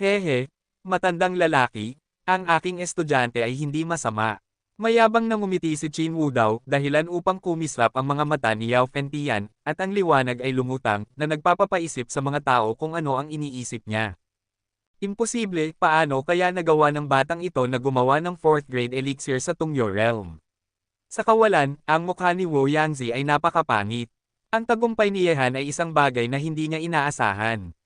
Hehe, matandang lalaki, ang aking estudyante ay hindi masama. Mayabang na ngumiti si Qin Wu Dao dahilan upang kumislap ang mga mata ni Yao Fengtian, at ang liwanag ay lumutang na nagpapapaisip sa mga tao kung ano ang iniisip niya. Imposible, paano kaya nagawa ng batang ito na gumawa ng 4th grade elixir sa Tungyo Realm? Sa kawalan, ang mukha ni Wu Yangzi ay napakapangit. Ang tagumpay ni Yehan ay isang bagay na hindi niya inaasahan.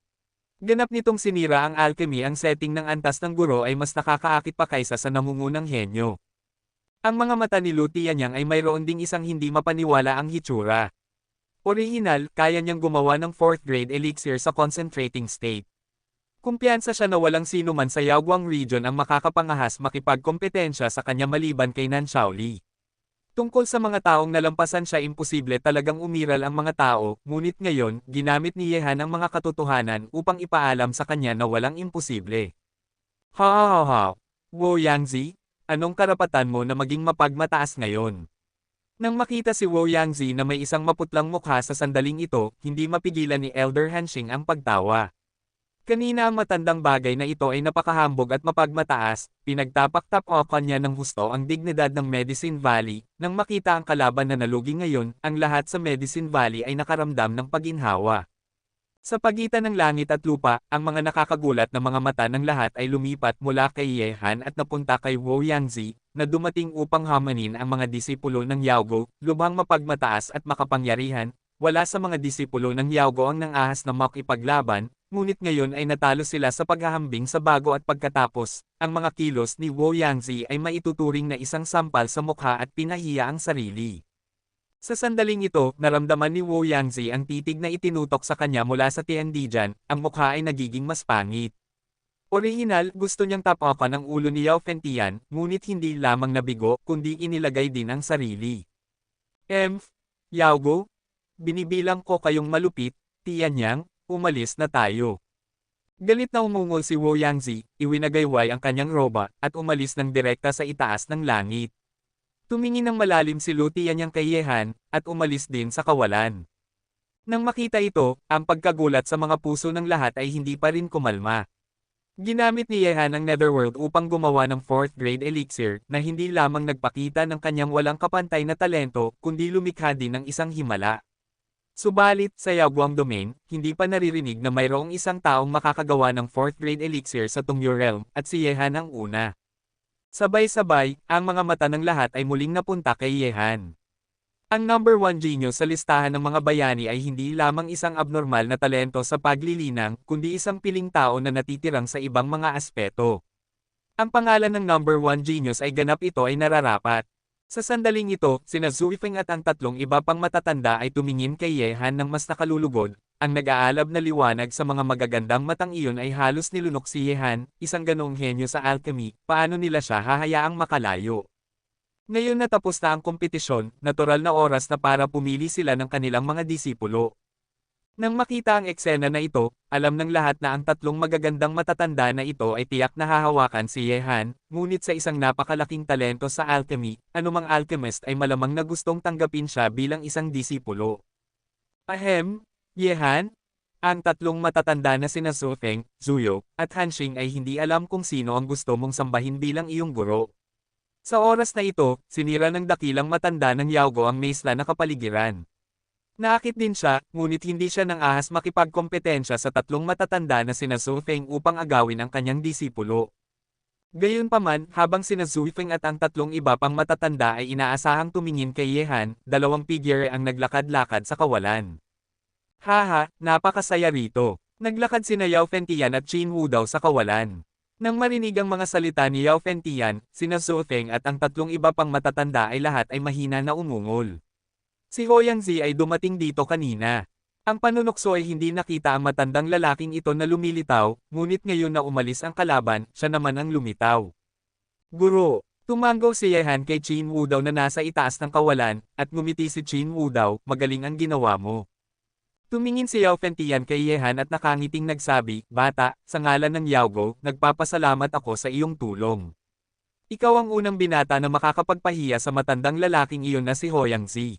Ganap nitong sinira ang alchemy, ang setting ng antas ng guro ay mas nakakaakit pa kaysa sa nangungunang henyo. Ang mga mata ni Lu Tianyang ay mayroon ding isang hindi mapaniwala ang hitsura. Orihinal, kaya niyang gumawa ng 4th grade elixir sa concentrating state. Kumpiyansa siya na walang sino man sa Yaoguang region ang makakapangahas makipagkompetensya sa kanya maliban kay Nan Shaoli. Tungkol sa mga taong nalampasan siya, imposible talagang umiral ang mga tao, ngunit ngayon, ginamit ni Yehan ang mga katotohanan upang ipaalam sa kanya na walang imposible. Ha. Wu Yangzi, anong karapatan mo na maging mapagmataas ngayon? Nang makita si Wu Yangzi na may isang maputlang mukha sa sandaling ito, hindi mapigilan ni Elder Hanxing ang pagtawa. Kanina ang matandang bagay na ito ay napakahambog at mapagmataas, pinagtapak-tapakan niya ng husto ang dignidad ng Medicine Valley. Nang makita ang kalaban na nalugi ngayon, ang lahat sa Medicine Valley ay nakaramdam ng paginhawa. Sa pagitan ng langit at lupa, ang mga nakakagulat na mga mata ng lahat ay lumipat mula kay Yehan at napunta kay Wu Yangzi, na dumating upang hamanin ang mga disipulo ng Yaogo, lubhang mapagmataas at makapangyarihan. Wala sa mga disipulo ng Yaogo ang nangahas na makipaglaban, ngunit ngayon ay natalo sila sa paghahambing sa bago at pagkatapos, ang mga kilos ni Wu Yangzi ay maituturing na isang sampal sa mukha at pinahiya ang sarili. Sa sandaling ito, naramdaman ni Wu Yangzi ang titig na itinutok sa kanya mula sa Tiandijan, ang mukha ay nagiging mas pangit. Orihinal, gusto niyang tapakan ang ulo ni Yao Fengtian, ngunit hindi lamang nabigo, kundi inilagay din ang sarili. Yaogo? Binibilang ko kayong malupit, Tianyang, umalis na tayo. Galit na umungol si Wu Yangzi, iwinagayway ang kanyang roba, at umalis ng direkta sa itaas ng langit. Tumingin ng malalim si Lu Tianyang kay Yehan, at umalis din sa kawalan. Nang makita ito, ang pagkagulat sa mga puso ng lahat ay hindi pa rin kumalma. Ginamit ni Yehan ang Netherworld upang gumawa ng 4th grade elixir, na hindi lamang nagpakita ng kanyang walang kapantay na talento, kundi lumikha din ng isang himala. Subalit, sa Yaoguang Domain, hindi pa naririnig na mayroong isang taong makakagawa ng 4th grade elixir sa Tungyo Realm, at si Yehan ang una. Sabay-sabay, ang mga mata ng lahat ay muling napunta kay Yehan. Ang number 1 genius sa listahan ng mga bayani ay hindi lamang isang abnormal na talento sa paglilinang, kundi isang piling tao na natitirang sa ibang mga aspeto. Ang pangalan ng number 1 genius ay ganap ito ay nararapat. Sa sandaling ito, sina Zhu Yifeng at ang tatlong iba pang matatanda ay tumingin kay Yehan ng mas nakalulugod. Ang nag-aalab na liwanag sa mga magagandang matang iyon ay halos nilunok si Yehan, isang ganoong henyo sa alchemy, paano nila siya hahayaang makalayo. Ngayon na tapos na ang kompetisyon, natural na oras na para pumili sila ng kanilang mga disipulo. Nang makita ang eksena na ito, alam ng lahat na ang tatlong magagandang matatanda na ito ay tiyak na hahawakan si Yehan, ngunit sa isang napakalaking talento sa alchemy, anumang alchemist ay malamang na gustong tanggapin siya bilang isang disipulo. Yehan? Ang tatlong matatanda na sina Zhu Feng, Zuyo, at Hanxing ay hindi alam kung sino ang gusto mong sambahin bilang iyong guro. Sa oras na ito, sinira ng dakilang matanda ng Yaogo ang maesla na kapaligiran. Naakit din siya, ngunit hindi siya nang ahas makipagkompetensya sa tatlong matatanda na sina Zhou Feng upang agawin ang kanyang disipulo. Gayunpaman, habang sina Zhou Feng at ang tatlong iba pang matatanda ay inaasahang tumingin kay Ye Han, dalawang figure ang naglakad-lakad sa kawalan. Haha, napakasaya rito. Naglakad sina Yao Fentian at Qin Wu daw sa kawalan. Nang marinig ang mga salita ni Yao Fentian, sina Zhou Feng at ang tatlong iba pang matatanda ay lahat ay mahina na umungol. Si Hoyang Zi ay dumating dito kanina. Ang panunokso ay hindi nakita ang matandang lalaking ito na lumilitaw, ngunit ngayon na umalis ang kalaban, siya naman ang lumitaw. Guro, tumango si Ye Han kay Qin Wu daw na nasa itaas ng kawalan, at ngumiti si Qin Wu daw, magaling ang ginawa mo. Tumingin si Yao Fentian kay Ye Han at nakangiting nagsabi, Bata, sa ngalan ng Yaogo, nagpapasalamat ako sa iyong tulong. Ikaw ang unang binata na makakapagpahiya sa matandang lalaking iyon na si Hoyang Zi.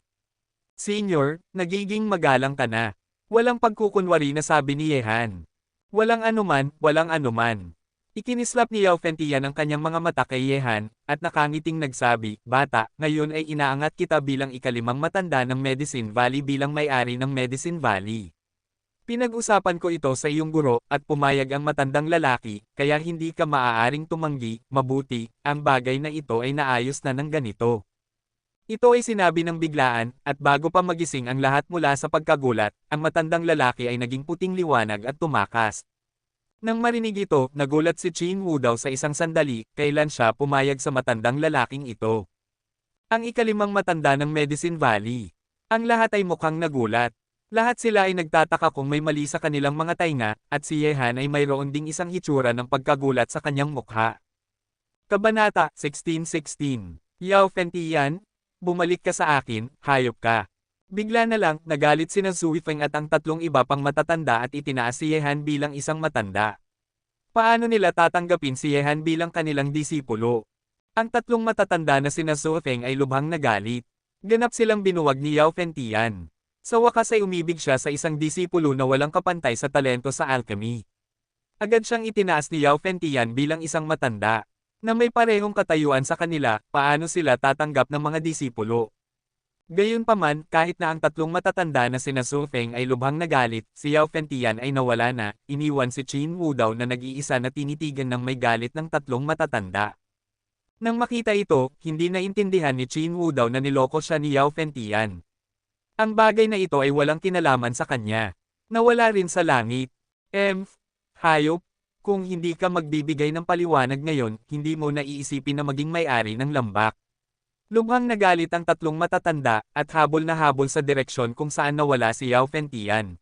Senior, nagiging magalang ka na. Walang pagkukunwari na sabi ni Ye Han. Walang anuman, walang anuman. Ikinislap ni Yao Fentian ang kanyang mga mata kay Ye Han, at nakangiting nagsabi, Bata, ngayon ay inaangat kita bilang ikalimang matanda ng Medicine Valley bilang may-ari ng Medicine Valley. Pinag-usapan ko ito sa iyong guro, at pumayag ang matandang lalaki, kaya hindi ka maaaring tumanggi, mabuti, ang bagay na ito ay naayos na ng ganito. Ito ay sinabi ng biglaan, at bago pa magising ang lahat mula sa pagkagulat, ang matandang lalaki ay naging puting liwanag at tumakas. Nang marinig ito, nagulat si Qin Wu daw sa isang sandali, kailan siya pumayag sa matandang lalaking ito. Ang ikalimang matanda ng Medicine Valley. Ang lahat ay mukhang nagulat. Lahat sila ay nagtataka kung may mali sa kanilang mga tainga, at si Ye Han ay mayroon ding isang hitsura ng pagkagulat sa kanyang mukha. Kabanata 16:16 Yao Fentian, bumalik ka sa akin, hayop ka. Bigla na lang, nagalit sina Zhou Feng at ang tatlong iba pang matatanda at itinaas si Ye Han bilang isang matanda. Paano nila tatanggapin si Ye Han bilang kanilang disipulo? Ang tatlong matatanda na sina Zhou Feng ay lubhang nagalit. Ganap silang binuwag ni Yao Fentian. Sa wakas ay umibig siya sa isang disipulo na walang kapantay sa talento sa alchemy. Agad siyang itinaas ni Yao Fentian bilang isang matanda. Na may parehong katayuan sa kanila, paano sila tatanggap ng mga disipulo? Gayunpaman, kahit na ang tatlong matatanda na sina Zhou Feng ay lubhang nagalit, si Yao Fentian ay nawala na, iniwan si Qin Wu daw na nag-iisa na tinitigan ng may galit ng tatlong matatanda. Nang makita ito, hindi naintindihan ni Qin Wu daw na niloko siya ni Yao Fentian. Ang bagay na ito ay walang kinalaman sa kanya. Nawala rin sa langit. Hayop, kung hindi ka magbibigay ng paliwanag ngayon, hindi mo naiisipin na maging may-ari ng lambak. Lubhang nagalit ang tatlong matatanda, at habol na habol sa direksyon kung saan nawala si Yao Fentian.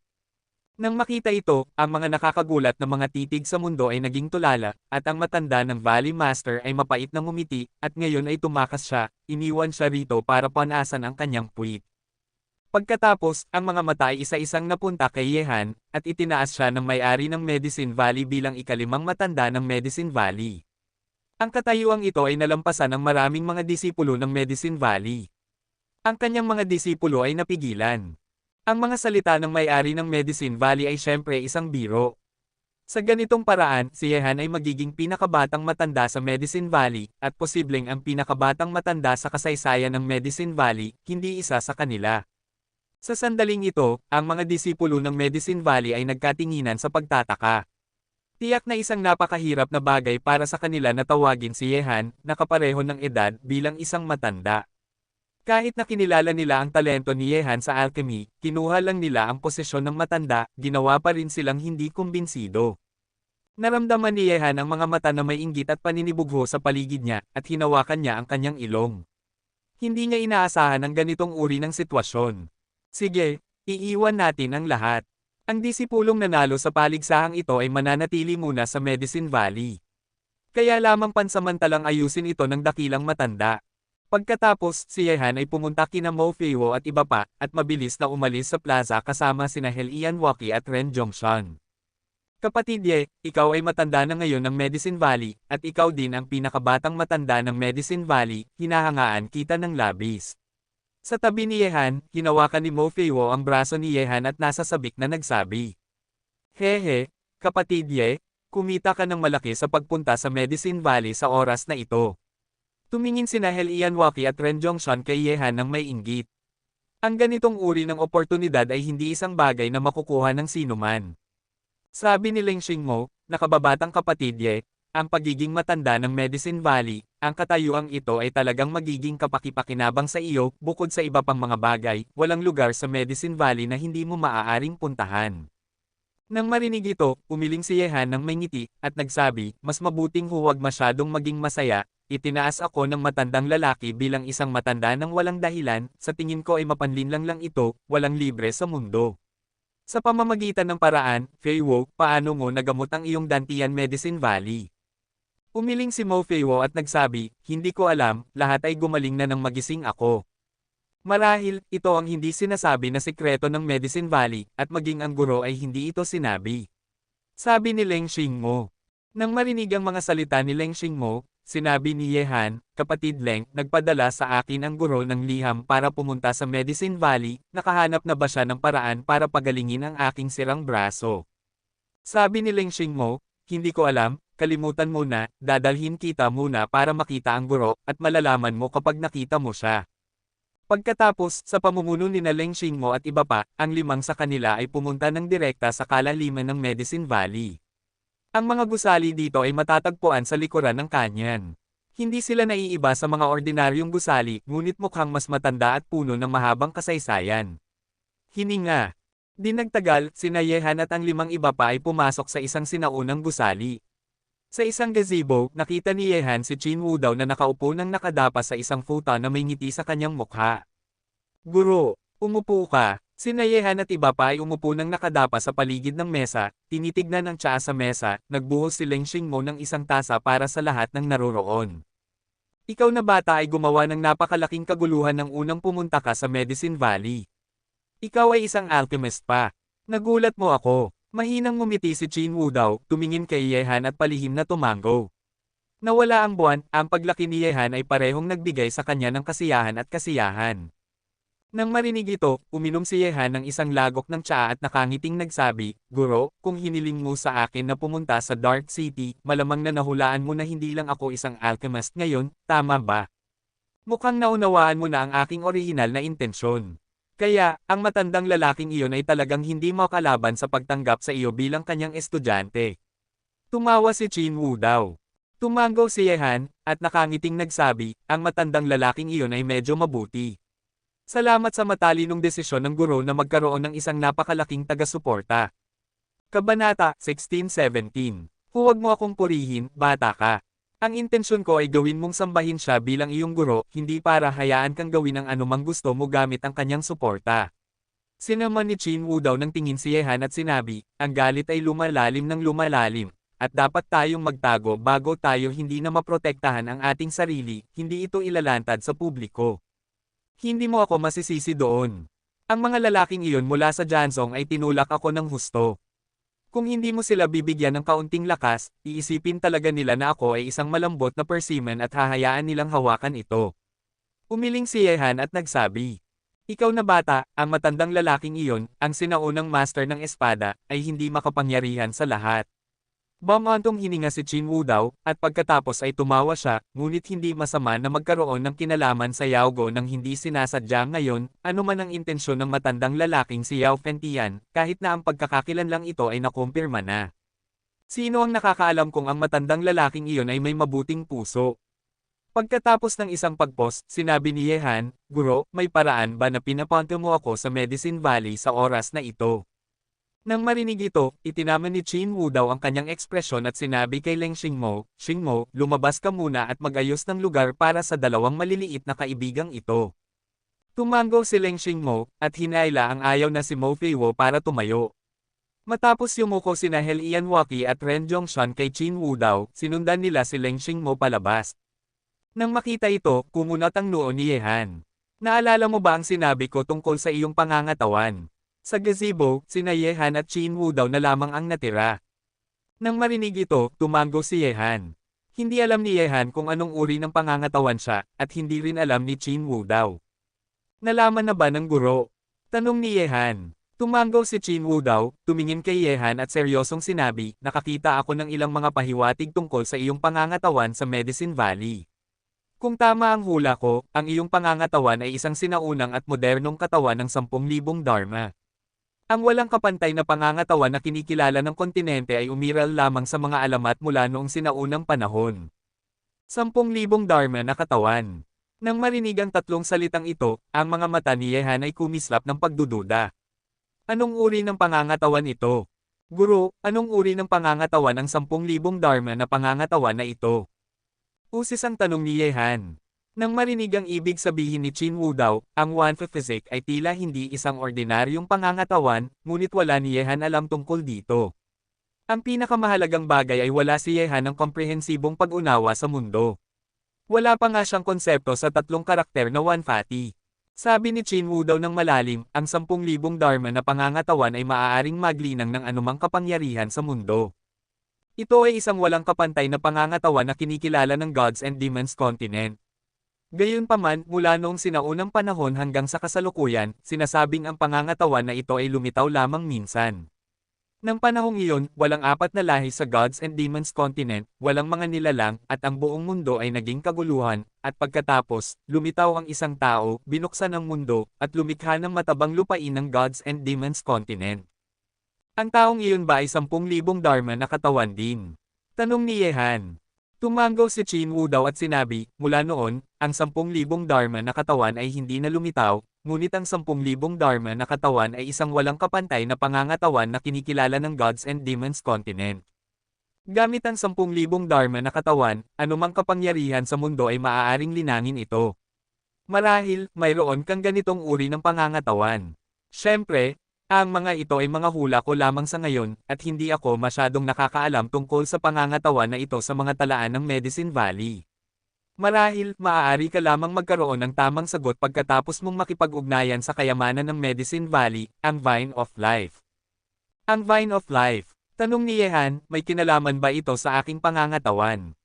Nang makita ito, ang mga nakakagulat na mga titig sa mundo ay naging tulala, at ang matanda ng Valley Master ay mapait na ngumiti, at ngayon ay tumakas siya, iniwan siya rito para panasan ang kanyang puwit. Pagkatapos, ang mga mata ay isa-isang napunta kay Ye Han, at itinaas siya ng may-ari ng Medicine Valley bilang ikalimang matanda ng Medicine Valley. Ang katayuang ito ay nalampasan ng maraming mga disipulo ng Medicine Valley. Ang kanyang mga disipulo ay napigilan. Ang mga salita ng may-ari ng Medicine Valley ay syempre isang biro. Sa ganitong paraan, si Ye Han ay magiging pinakabatang matanda sa Medicine Valley, at posibleng ang pinakabatang matanda sa kasaysayan ng Medicine Valley, hindi isa sa kanila. Sa sandaling ito, ang mga disipulo ng Medicine Valley ay nagkatinginan sa pagtataka. Tiyak na isang napakahirap na bagay para sa kanila na tawagin si Ye Han, na kapareho ng edad, bilang isang matanda. Kahit na kinilala nila ang talento ni Ye Han sa alchemy, kinuha lang nila ang posisyon ng matanda, ginawa pa rin silang hindi kumbinsido. Naramdaman ni Ye Han ang mga mata na may inggit at paninibugho sa paligid niya, at hinawakan niya ang kanyang ilong. Hindi niya inaasahan ang ganitong uri ng sitwasyon. Sige, iiwan natin ang lahat. Ang disipulong nanalo sa paligsahang ito ay mananatili muna sa Medicine Valley. Kaya lamang pansamantalang ayusin ito ng dakilang matanda. Pagkatapos, si Ye Han ay pumunta kina Mo Feiwo at iba pa, at mabilis na umalis sa plaza kasama sina He Lianwaki at Ren Zhongshan. Kapatid Ye, ikaw ay matanda na ngayon ng Medicine Valley, at ikaw din ang pinakabatang matanda ng Medicine Valley, hinahangaan kita ng labis. Sa tabi ni Ye Han, hinawakan ni Mo Feiwo ang braso ni Ye Han at nasa sabik na nagsabi. Hehe, kapatid Ye, kumita ka ng malaki sa pagpunta sa Medicine Valley sa oras na ito. Tumingin sina He Lianwaki at Ren Zhongshan kay Ye Han ng may inggit. Ang ganitong uri ng oportunidad ay hindi isang bagay na makukuha ng sinuman. Sabi ni Leng Xingmo, nakababatang kapatid Ye, ang pagiging matanda ng Medicine Valley, ang katayuang ito ay talagang magiging kapakipakinabang sa iyo, bukod sa iba pang mga bagay, walang lugar sa Medicine Valley na hindi mo maaaring puntahan. Nang marinig ito, umiling si Yehan ng may ngiti, at nagsabi, mas mabuting huwag masyadong maging masaya, itinaas ako ng matandang lalaki bilang isang matanda ng walang dahilan, sa tingin ko ay mapanlinlang lang ito, walang libre sa mundo. Sa pamamagitan ng paraan, Feiwo, paano mo nagamot ang iyong Dantian Medicine Valley? Umiling si Mo Feiwo at nagsabi, hindi ko alam, lahat ay gumaling na nang magising ako. Marahil, ito ang hindi sinasabi na sikreto ng Medicine Valley, at maging ang guro ay hindi ito sinabi. Sabi ni Leng Xingmo. Nang marinig ang mga salita ni Leng Xingmo, sinabi ni Yehan, kapatid Leng, nagpadala sa akin ang guro ng liham para pumunta sa Medicine Valley, nakahanap na ba siya ng paraan para pagalingin ang aking sirang braso? Sabi ni Leng Xingmo, hindi ko alam, kalimutan mo na, dadalhin kita muna para makita ang guro, at malalaman mo kapag nakita mo siya. Pagkatapos, sa pamumuno ni Leng Xingmo at iba pa, ang limang sa kanila ay pumunta ng direkta sa kalaliman ng Medicine Valley. Ang mga gusali dito ay matatagpuan sa likuran ng kanyan. Hindi sila naiiba sa mga ordinaryong gusali, ngunit mukhang mas matanda at puno ng mahabang kasaysayan. Hininga. Di nagtagal, sina Yehan at ang limang iba pa ay pumasok sa isang sinaunang gusali. Sa isang gazebo, nakita ni Yehan si Qin Wu daw na nakaupo ng nakadapa sa isang futon na may ngiti sa kanyang mukha. Guro, umupo ka. Sina Yehan at iba pa ay umupo ng nakadapa sa paligid ng mesa, tinitignan ang tsaa sa mesa, nagbuhos si Leng Xingmo ng isang tasa para sa lahat ng naroroon. Ikaw na bata ay gumawa ng napakalaking kaguluhan ng unang pumunta ka sa Medicine Valley. Ikaw ay isang alchemist pa. Nagulat mo ako. Mahinang ngumiti si Qin Wu daw, tumingin kay Yehan at palihim na tumango. Nawala ang buwan, ang paglaki ni Yehan ay parehong nagbigay sa kanya ng kasiyahan at kasiyahan. Nang marinig ito, uminom si Yehan ng isang lagok ng tsaa at nakangiting nagsabi, Guro, kung hiniling mo sa akin na pumunta sa Dark City, malamang na nahulaan mo na hindi lang ako isang alchemist ngayon, tama ba? Mukhang naunawaan mo na ang aking orihinal na intensyon. Kaya, ang matandang lalaking iyon ay talagang hindi makalaban sa pagtanggap sa iyo bilang kanyang estudyante. Tumawa si Qin Wu daw. Tumango si Yehan, at nakangiting nagsabi, ang matandang lalaking iyon ay medyo mabuti. Salamat sa matalinong desisyon ng guro na magkaroon ng isang napakalaking taga-suporta. Kabanata 16-17. Huwag mo akong purihin, bata ka. Ang intensyon ko ay gawin mong sambahin siya bilang iyong guro, hindi para hayaan kang gawin ang anumang gusto mo gamit ang kanyang suporta. Sinama ni Qin Wu daw ng tingin si Yehan at sinabi, ang galit ay lumalalim ng lumalalim, at dapat tayong magtago bago tayo hindi na maprotektahan ang ating sarili, hindi ito ilalantad sa publiko. Hindi mo ako masisisi doon. Ang mga lalaking iyon mula sa Jansong ay tinulak ako ng husto. Kung hindi mo sila bibigyan ng kaunting lakas, iisipin talaga nila na ako ay isang malambot na persimmon at hahayaan nilang hawakan ito. Umiling si Yehan at nagsabi, ikaw na bata, ang matandang lalaking iyon, ang sinaunang master ng espada, ay hindi makapangyarihan sa lahat. Bumantong hininga si Qin Wu daw, at pagkatapos ay tumawa siya, ngunit hindi masama na magkaroon ng kinalaman sa Yao Go nang hindi sinasadya ngayon, anuman ang intensyon ng matandang lalaking si Yao Fengtian, kahit na ang pagkakakilanlang ito ay nakumpirma na. Sino ang nakakaalam kung ang matandang lalaking iyon ay may mabuting puso? Pagkatapos ng isang pagpos, sinabi ni Yehan, Guro, may paraan ba na pinapunta mo ako sa Medicine Valley sa oras na ito? Nang marinig ito, itinaman ni Qin Wu daw ang kanyang ekspresyon at sinabi kay Leng Xingmo, Xingmo, lumabas ka muna at magayos ng lugar para sa dalawang maliliit na kaibigang ito. Tumango si Leng Xingmo, at hinayla ang ayaw na si Mo Feiwo para tumayo. Matapos yumuko sina He Lianwaki at Ren Zhongshan kay Qin Wu daw, sinundan nila si Leng Xingmo palabas. Nang makita ito, kumunat ang noo ni Yehan. Naalala mo ba ang sinabi ko tungkol sa iyong pangangatawan? Sa gazebo, sina Yehan at Qin Wu daw na lamang ang natira. Nang marinig ito, tumango si Yehan. Hindi alam ni Yehan kung anong uri ng pangangatawan siya, at hindi rin alam ni Qin Wu daw. Nalaman na ba ng guro? Tanong ni Yehan. Tumango si Qin Wu daw, tumingin kay Yehan at seryosong sinabi, nakakita ako ng ilang mga pahiwatig tungkol sa iyong pangangatawan sa Medicine Valley. Kung tama ang hula ko, ang iyong pangangatawan ay isang sinaunang at modernong katawan ng 10,000 Dharma. Ang walang kapantay na pangangatawan na kinikilala ng kontinente ay umiral lamang sa mga alamat mula noong sinaunang panahon. 10,000 Dharma na katawan. Nang marinig ang tatlong salitang ito, ang mga mata ni Yehan ay kumislap ng pagdududa. Anong uri ng pangangatawan ito? Guro, anong uri ng pangangatawan ang 10,000 Dharma na pangangatawan na ito? Usis ang tanong ni Yehan. Nang marinig ang ibig sabihin ni Qin Wu daw, ang One Physic ay tila hindi isang ordinaryong pangangatawan, ngunit wala ni Yehan alam tungkol dito. Ang pinakamahalagang bagay ay wala si Yehan ng komprehensibong pag-unawa sa mundo. Wala pa nga siyang konsepto sa tatlong karakter na One Fati. Sabi ni Qin Wu daw ng malalim, ang 10,000 Dharma na pangangatawan ay maaaring maglinang ng anumang kapangyarihan sa mundo. Ito ay isang walang kapantay na pangangatawan na kinikilala ng Gods and Demons Continent. Gayunpaman, mula noong sinaunang panahon hanggang sa kasalukuyan, sinasabing ang pangangatawan na ito ay lumitaw lamang minsan. Nang panahong iyon, walang apat na lahi sa Gods and Demons Continent, walang mga nilalang, at ang buong mundo ay naging kaguluhan, at pagkatapos, lumitaw ang isang tao, binuksan ang mundo, at lumikha ng matabang lupain ng Gods and Demons Continent. Ang taong iyon ba ay 10,000 Dharma na katawan din? Tanong ni Yehan. Tumanggaw si Qin Wu daw at sinabi, mula noon, ang 10,000 Dharma na katawan ay hindi na lumitaw, ngunit ang 10,000 Dharma na katawan ay isang walang kapantay na pangangatawan na kinikilala ng Gods and Demons Continent. Gamit ang 10,000 Dharma na katawan, anumang kapangyarihan sa mundo ay maaaring linangin ito. Marahil, mayroon kang ganitong uri ng pangangatawan. Siyempre, ang mga ito ay mga hula ko lamang sa ngayon, at hindi ako masyadong nakakaalam tungkol sa pangangatawan na ito sa mga talaan ng Medicine Valley. Marahil, maaari ka lamang magkaroon ng tamang sagot pagkatapos mong makipag-ugnayan sa kayamanan ng Medicine Valley, ang Vine of Life. Ang Vine of Life. Tanong ni Yehan, may kinalaman ba ito sa aking pangangatawan?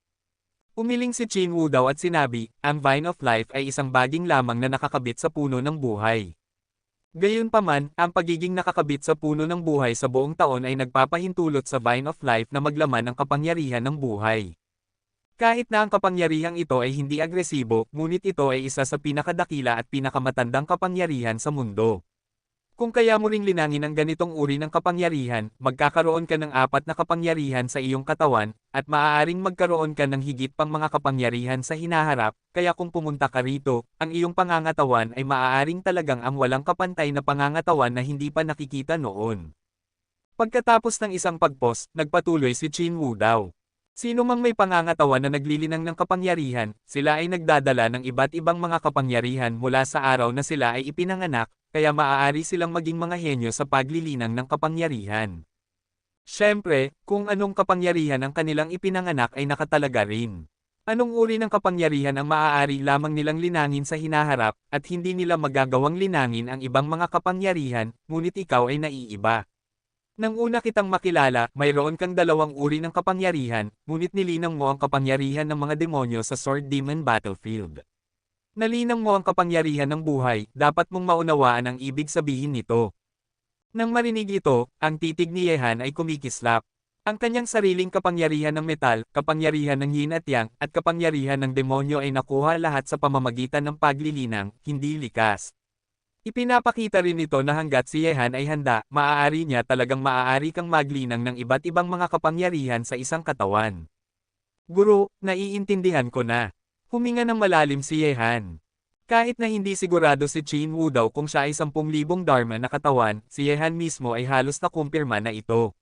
Umiling si Qin Wu daw at sinabi, ang Vine of Life ay isang baging lamang na nakakabit sa puno ng buhay. Gayunpaman, ang pagiging nakakabit sa puno ng buhay sa buong taon ay nagpapahintulot sa Vine of Life na maglaman ng kapangyarihan ng buhay. Kahit na ang kapangyarihang ito ay hindi agresibo, ngunit ito ay isa sa pinakadakila at pinakamatandang kapangyarihan sa mundo. Kung kaya mo ring linangin ang ganitong uri ng kapangyarihan, magkakaroon ka ng apat na kapangyarihan sa iyong katawan, at maaaring magkaroon ka ng higit pang mga kapangyarihan sa hinaharap, kaya kung pumunta ka rito, ang iyong pangangatawan ay maaaring talagang ang walang kapantay na pangangatawan na hindi pa nakikita noon. Pagkatapos ng isang pagpos, nagpatuloy si Qin Wu daw. Sino mang may pangangatawan na naglilinang ng kapangyarihan, sila ay nagdadala ng iba't ibang mga kapangyarihan mula sa araw na sila ay ipinanganak, kaya maaari silang maging mga henyo sa paglilinang ng kapangyarihan. Siyempre, kung anong kapangyarihan ang kanilang ipinanganak ay nakatalaga rin. Anong uri ng kapangyarihan ang maaari lamang nilang linangin sa hinaharap, at hindi nila magagawang linangin ang ibang mga kapangyarihan, ngunit ikaw ay naiiba. Nang una kitang makilala, mayroon kang dalawang uri ng kapangyarihan, ngunit nilinang mo ang kapangyarihan ng mga demonyo sa Sword Demon Battlefield. Nalinang mo ang kapangyarihan ng buhay, dapat mong maunawaan ang ibig sabihin nito. Nang marinig ito, ang titig ni Yehan ay kumikislap. Ang kanyang sariling kapangyarihan ng metal, kapangyarihan ng yin at yang, at kapangyarihan ng demonyo ay nakuha lahat sa pamamagitan ng paglilinang, hindi likas. Ipinapakita rin ito na hanggat si Yehan ay handa, maaari niya talagang maaari kang maglinang ng iba't ibang mga kapangyarihan sa isang katawan. Guro, naiintindihan ko na. Huminga ng malalim si Yehan. Kahit na hindi sigurado si Qin Wu daw kung siya ay 10,000 Dharma na katawan, si Yehan mismo ay halos nakumpirma na ito.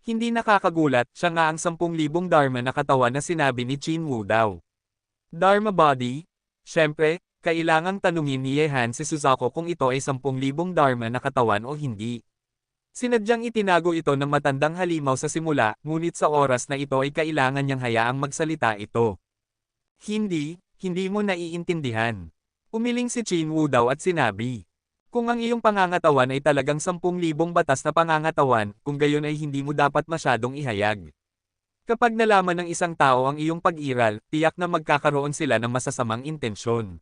Hindi nakakagulat, siya nga ang 10,000 Dharma na katawan na sinabi ni Qin Wu daw. Dharma Body? Siyempre, kailangang tanungin ni Yehan si Suzaku kung ito ay 10,000 Dharma na katawan o hindi. Sinadyang itinago ito ng matandang halimaw sa simula, ngunit sa oras na ito ay kailangan niyang hayaang magsalita ito. Hindi mo naiintindihan. Umiling si Qin Wu daw at sinabi. Kung ang iyong pangangatawan ay talagang 10,000 batas na pangangatawan, kung gayon ay hindi mo dapat masyadong ihayag. Kapag nalaman ng isang tao ang iyong pag-iral, tiyak na magkakaroon sila ng masasamang intensyon.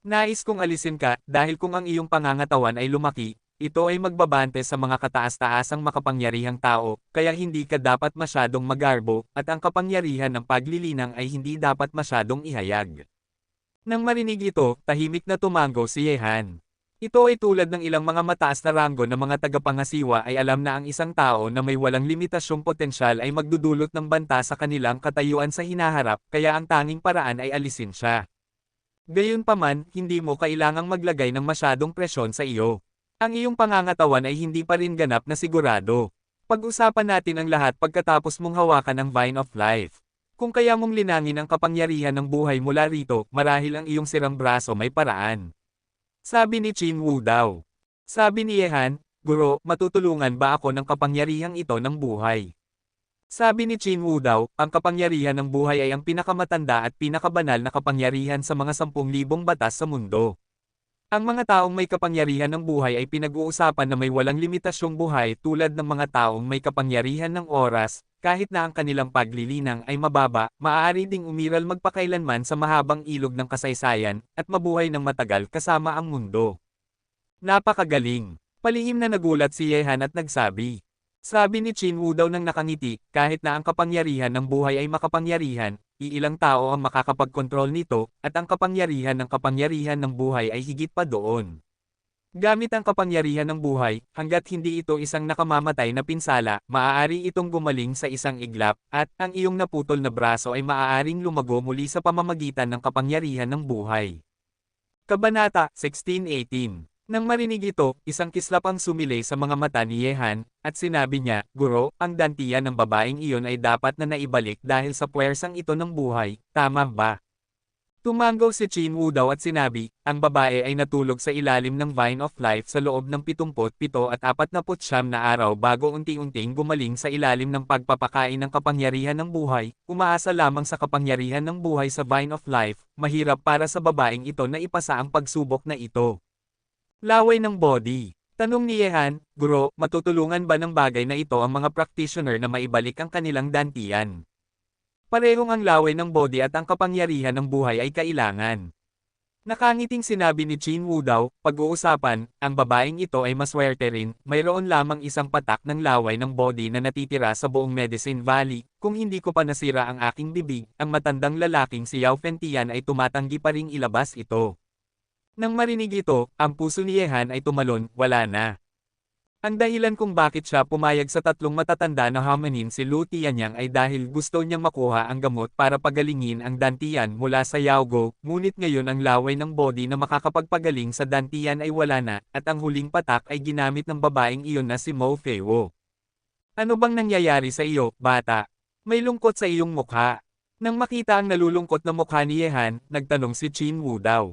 Nais kong alisin ka, dahil kung ang iyong pangangatawan ay lumaki, ito ay magbabante sa mga kataas-taasang makapangyarihang tao, kaya hindi ka dapat masyadong magarbo, at ang kapangyarihan ng paglilinang ay hindi dapat masyadong ihayag. Nang marinig ito, tahimik na tumango si Yehan. Ito ay tulad ng ilang mga mataas na ranggo na mga tagapangasiwa ay alam na ang isang tao na may walang limitasyong potensyal ay magdudulot ng banta sa kanilang katayuan sa hinaharap, kaya ang tanging paraan ay alisin siya. Gayunpaman, hindi mo kailangang maglagay ng masyadong presyon sa iyo. Ang iyong pangangatawan ay hindi pa rin ganap na sigurado. Pag-usapan natin ang lahat pagkatapos mong hawakan ang Vine of Life. Kung kaya mong linangin ang kapangyarihan ng buhay mula rito, marahil ang iyong sirang braso may paraan. Sabi ni Qin Wu daw. Sabi ni Yehan, Guro, matutulungan ba ako ng kapangyarihang ito ng buhay? Sabi ni Qin Wu daw, ang kapangyarihan ng buhay ay ang pinakamatanda at pinakabanal na kapangyarihan sa mga 10,000 batas sa mundo. Ang mga taong may kapangyarihan ng buhay ay pinag-uusapan na may walang limitasyong buhay tulad ng mga taong may kapangyarihan ng oras, kahit na ang kanilang paglilinang ay mababa, maaari ding umiral magpakailanman sa mahabang ilog ng kasaysayan, at mabuhay ng matagal kasama ang mundo. Napakagaling! Palihim na nagulat si Yehan at nagsabi. Sabi ni Qin Wu daw nang nakangiti, kahit na ang kapangyarihan ng buhay ay makapangyarihan, iilang tao ang makakapagkontrol nito, at ang kapangyarihan ng buhay ay higit pa doon. Gamit ang kapangyarihan ng buhay, hanggat hindi ito isang nakamamatay na pinsala, maaari itong gumaling sa isang iglap, at ang iyong naputol na braso ay maaaring lumago muli sa pamamagitan ng kapangyarihan ng buhay. Kabanata 16:18. Nang marinig ito, isang kislap ang sumilay sa mga mata ni Yehan, at sinabi niya, Guro, ang dantiyan ng babaeng iyon ay dapat na naibalik dahil sa puwersang ito ng buhay, tama ba? Tumango si Qin Wu daw at sinabi, ang babae ay natulog sa ilalim ng Vine of Life sa loob ng 77 at 49 na araw bago unti-unting gumaling sa ilalim ng pagpapakain ng kapangyarihan ng buhay, umaasa lamang sa kapangyarihan ng buhay sa Vine of Life, mahirap para sa babaeng ito na ipasa ang pagsubok na ito. Laway ng body. Tanong ni Yehan, Guro, matutulungan ba ng bagay na ito ang mga practitioner na maibalik ang kanilang dantiyan? Parehong ang laway ng body at ang kapangyarihan ng buhay ay kailangan. Nakangiting sinabi ni Qin Wu daw, pag-uusapan, ang babaeng ito ay maswerte rin, mayroon lamang isang patak ng laway ng body na natitira sa buong Medicine Valley, kung hindi ko pa nasira ang aking bibig, ang matandang lalaking si Yao Fengtian ay tumatanggi pa ring ilabas ito. Nang marinig ito, ang puso ni Yehan ay tumalon, wala na. Ang dahilan kung bakit siya pumayag sa tatlong matatanda na hamanin si Lu Tianyang ay dahil gusto niyang makuha ang gamot para pagalingin ang dantiyan mula sa Yaogo, ngunit ngayon ang laway ng body na makakapagpagaling sa dantiyan ay wala na, at ang huling patak ay ginamit ng babaeng iyon na si Mo Feiwo. Ano bang nangyayari sa iyo, bata? May lungkot sa iyong mukha. Nang makita ang nalulungkot na mukha ni Yehan, nagtanong si Qin Wu daw.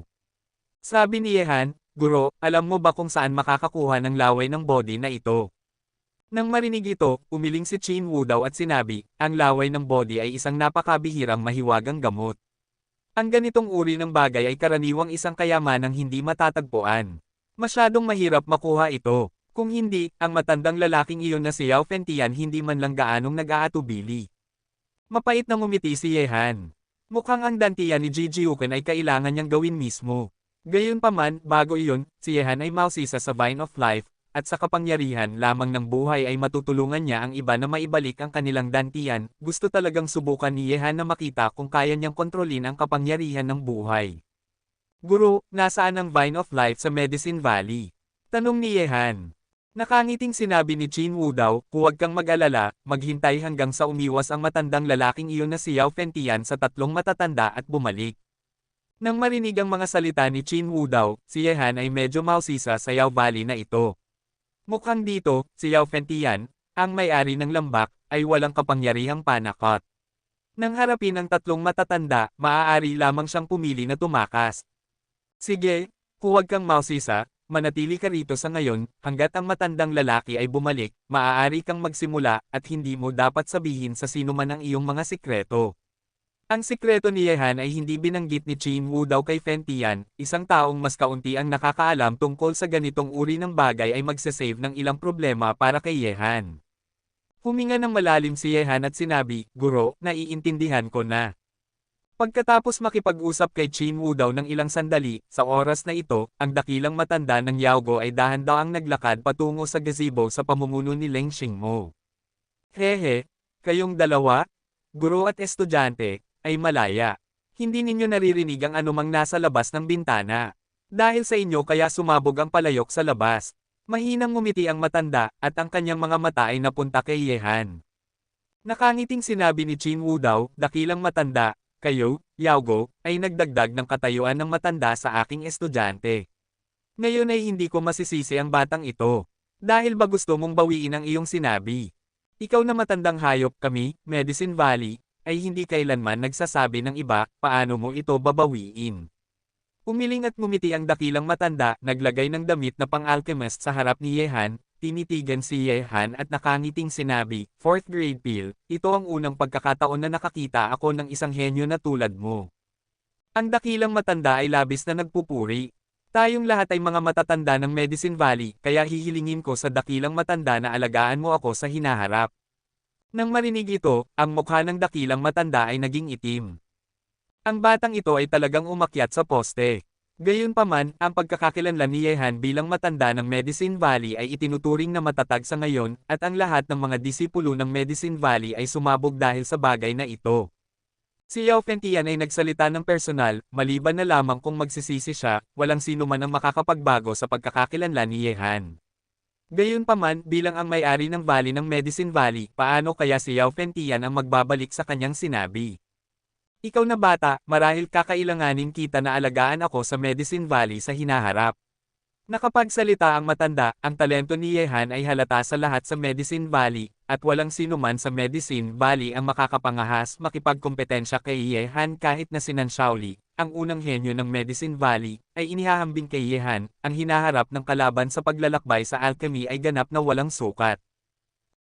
Sabi ni Yehan, Guro, alam mo ba kung saan makakakuha ng laway ng body na ito? Nang marinig ito, umiling si Qin Wu daw at sinabi, ang laway ng body ay isang napakabihirang mahiwagang gamot. Ang ganitong uri ng bagay ay karaniwang isang kayamanang hindi matatagpuan. Masyadong mahirap makuha ito. Kung hindi, ang matandang lalaking iyon na si Yao Fengtian hindi man lang gaanong nag-aatubili. Mapait na ngumiti si Yehan. Mukhang ang dantiyan ni Ji Jiuken ay kailangan niyang gawin mismo. Gayunpaman, bago iyon, si Yehan ay mausisa sa Vine of Life, at sa kapangyarihan lamang ng buhay ay matutulungan niya ang iba na maibalik ang kanilang dantiyan. Gusto talagang subukan ni Yehan na makita kung kaya niyang kontrolin ang kapangyarihan ng buhay. Guro, nasaan ang Vine of Life sa Medicine Valley? Tanong ni Yehan. Nakangiting sinabi ni Qin Wu daw, huwag kang mag-alala, maghintay hanggang sa umiwas ang matandang lalaking iyon na si Yao Fengtian sa tatlong matatanda at bumalik. Nang marinig ang mga salita ni Qin Wu daw, si Yehan ay medyo mausisa sa Yao Valley na ito. Mukhang dito, si Yao Fengtian, ang may-ari ng lambak, ay walang kapangyarihang panakot. Nang harapin ang tatlong matatanda, maaari lamang siyang pumili na tumakas. Sige, huwag kang mausisa, manatili ka rito sa ngayon, hanggat ang matandang lalaki ay bumalik, maaari kang magsimula, at hindi mo dapat sabihin sa sino man ang iyong mga sikreto. Ang sikreto ni Yehan ay hindi binanggit ni Qin Wu daw kay Fengtian, isang taong mas kaunti ang nakakaalam tungkol sa ganitong uri ng bagay ay magsasave ng ilang problema para kay Yehan. Huminga ng malalim si Yehan at sinabi, Guro, naiintindihan ko na. Pagkatapos makipag-usap kay Qin Wu daw ng ilang sandali, sa oras na ito, ang dakilang matanda ng Yaogo ay dahan-daang naglakad patungo sa gazebo sa pamumuno ni Leng Xingmo. Hehe, kayong dalawa? Guro at estudyante, ay malaya. Hindi ninyo naririnig ang anumang nasa labas ng bintana. Dahil sa inyo kaya sumabog ang palayok sa labas. Mahinang ngumiti ang matanda, at ang kanyang mga mata ay napunta kay Yehan. Nakangiting sinabi ni Qin Wu daw, dakilang matanda, kayo, Yaogo, ay nagdagdag ng katayuan ng matanda sa aking estudyante. Ngayon ay hindi ko masisisi ang batang ito. Dahil ba gusto mong bawiin ang iyong sinabi? Ikaw na matandang hayop kami, Medicine Valley, ay hindi kailanman nagsasabi ng iba, paano mo ito babawiin. Umiling at ngumiti ang dakilang matanda, naglagay ng damit na pang-alchemist sa harap ni Yehan, tinitigan si Yehan at nakangiting sinabi, 4th grade Phil, ito ang unang pagkakataon na nakakita ako ng isang henyo na tulad mo. Ang dakilang matanda ay labis na nagpupuri. Tayong lahat ay mga matatanda ng Medicine Valley, kaya hihilingin ko sa dakilang matanda na alagaan mo ako sa hinaharap. Nang marinig ito, ang mukha ng dakilang matanda ay naging itim. Ang batang ito ay talagang umakyat sa poste. Gayunpaman, ang pagkakakilanlan ni Yehan bilang matanda ng Medicine Valley ay itinuturing na matatag sa ngayon, at ang lahat ng mga disipulo ng Medicine Valley ay sumabog dahil sa bagay na ito. Si Yao Fengtian ay nagsalita ng personal, maliban na lamang kung magsisisi siya, walang sino man ang makakapagbago sa pagkakakilanlan ni Yehan. Gayunpaman, bilang ang may-ari ng valley ng Medicine Valley, paano kaya si Yao Fengtian ang magbabalik sa kanyang sinabi? Ikaw na bata, marahil kakailanganin kita na alagaan ako sa Medicine Valley sa hinaharap. Nakapagsalita ang matanda, ang talento ni Yehan ay halata sa lahat sa Medicine Valley, at walang sino man sa Medicine Valley ang makakapangahas makipagkompetensya kay Yehan kahit na si Nan Shaoli, ang unang henyo ng Medicine Valley, ay inihahambing kay Yehan, ang hinaharap ng kalaban sa paglalakbay sa alchemy ay ganap na walang sukat.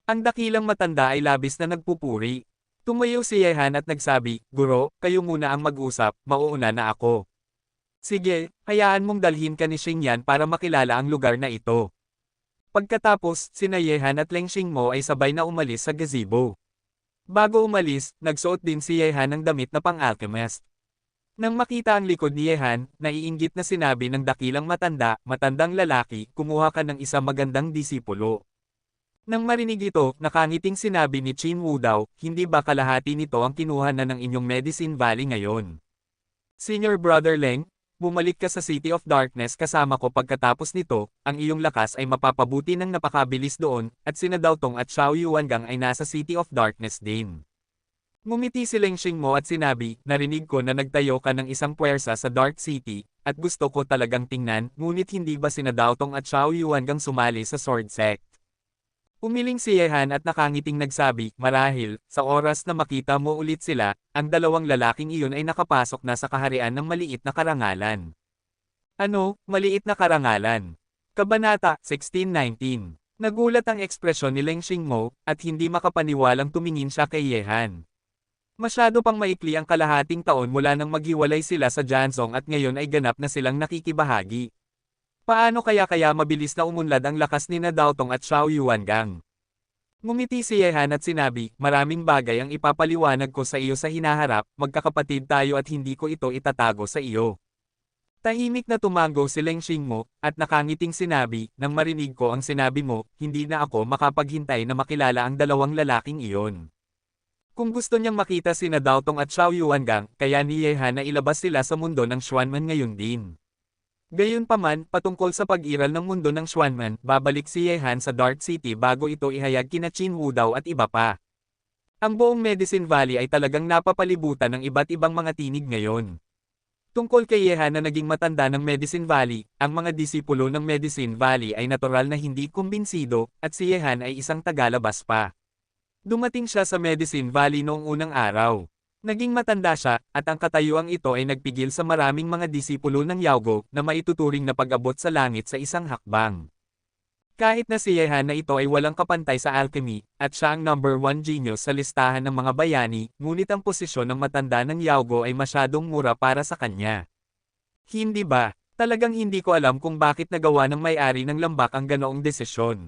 Ang dakilang matanda ay labis na nagpupuri. Tumayo si Yehan at nagsabi, Guro, kayo muna ang mag-usap, mauuna na ako. Sige, hayaan mong dalhin ka ni Xingyan para makilala ang lugar na ito. Pagkatapos, sina Yehan at Leng Xingmo ay sabay na umalis sa gazebo. Bago umalis, nagsuot din si Yehan ng damit na pang-alchemist. Nang makita ang likod ni Yehan, naiinggit na sinabi ng dakilang matandang lalaki, kumuha ka ng isa magandang disipulo. Nang marinig ito, nakangiting sinabi ni Qin Wu daw, hindi ba kalahati nito ang kinuha na ng inyong Medicine Valley ngayon? Senior Brother Leng, bumalik ka sa City of Darkness kasama ko pagkatapos nito, ang iyong lakas ay mapapabuti ng napakabilis doon, at sina Dao Tong at Xiao Yuangang ay nasa City of Darkness din. Ngumiti si Leng Xingmo at sinabi, narinig ko na nagtayo ka ng isang puwersa sa Dark City, at gusto ko talagang tingnan, ngunit hindi ba sina Dao Tong at Xiao Yuangang sumali sa Sword Sect? Umiling si Yehan at nakangiting nagsabi, marahil, sa oras na makita mo ulit sila, ang dalawang lalaking iyon ay nakapasok na sa kaharian ng maliit na karangalan. Ano, maliit na karangalan? Kabanata 16-19. Nagulat ang ekspresyon ni Leng Xingmo, at hindi makapaniwalang tumingin siya kay Yehan. Masyado pang maikli ang kalahating taon mula nang maghiwalay sila sa Jianzhong at ngayon ay ganap na silang nakikibahagi. Paano kaya mabilis na umunlad ang lakas ni Dao Tong at Xiao Yuangang? Ngumiti si Yehan at sinabi, maraming bagay ang ipapaliwanag ko sa iyo sa hinaharap, magkakapatid tayo at hindi ko ito itatago sa iyo. Tahimik na tumango si Leng Xingmo, at nakangiting sinabi, nang marinig ko ang sinabi mo, hindi na ako makapaghintay na makilala ang dalawang lalaking iyon. Kung gusto niyang makita sina Dao Tong at Xiao Yuangang, kaya ni Yehan na ilabas sila sa mundo ng Xuanman ngayon din. Gayunpaman, patungkol sa pag-iral ng mundo ng Xuanman, babalik si Yehan sa Dark City bago ito ihayag kina Qin Wu Dao at iba pa. Ang buong Medicine Valley ay talagang napapalibutan ng iba't ibang mga tinig ngayon. Tungkol kay Yehan na naging matanda ng Medicine Valley, ang mga disipulo ng Medicine Valley ay natural na hindi kumbinsido, at si Yehan ay isang tagalabas pa. Dumating siya sa Medicine Valley noong unang araw. Naging matanda siya, at ang katayuang ito ay nagpigil sa maraming mga disipulo ng Yaogo na maituturing na pag-abot sa langit sa isang hakbang. Kahit na si Yehan na ito ay walang kapantay sa alchemy, at siya ang number 1 genius sa listahan ng mga bayani, ngunit ang posisyon ng matanda ng Yaogo ay masyadong mura para sa kanya. Hindi ba? Talagang hindi ko alam kung bakit nagawa ng may-ari ng lambak ang ganoong desisyon.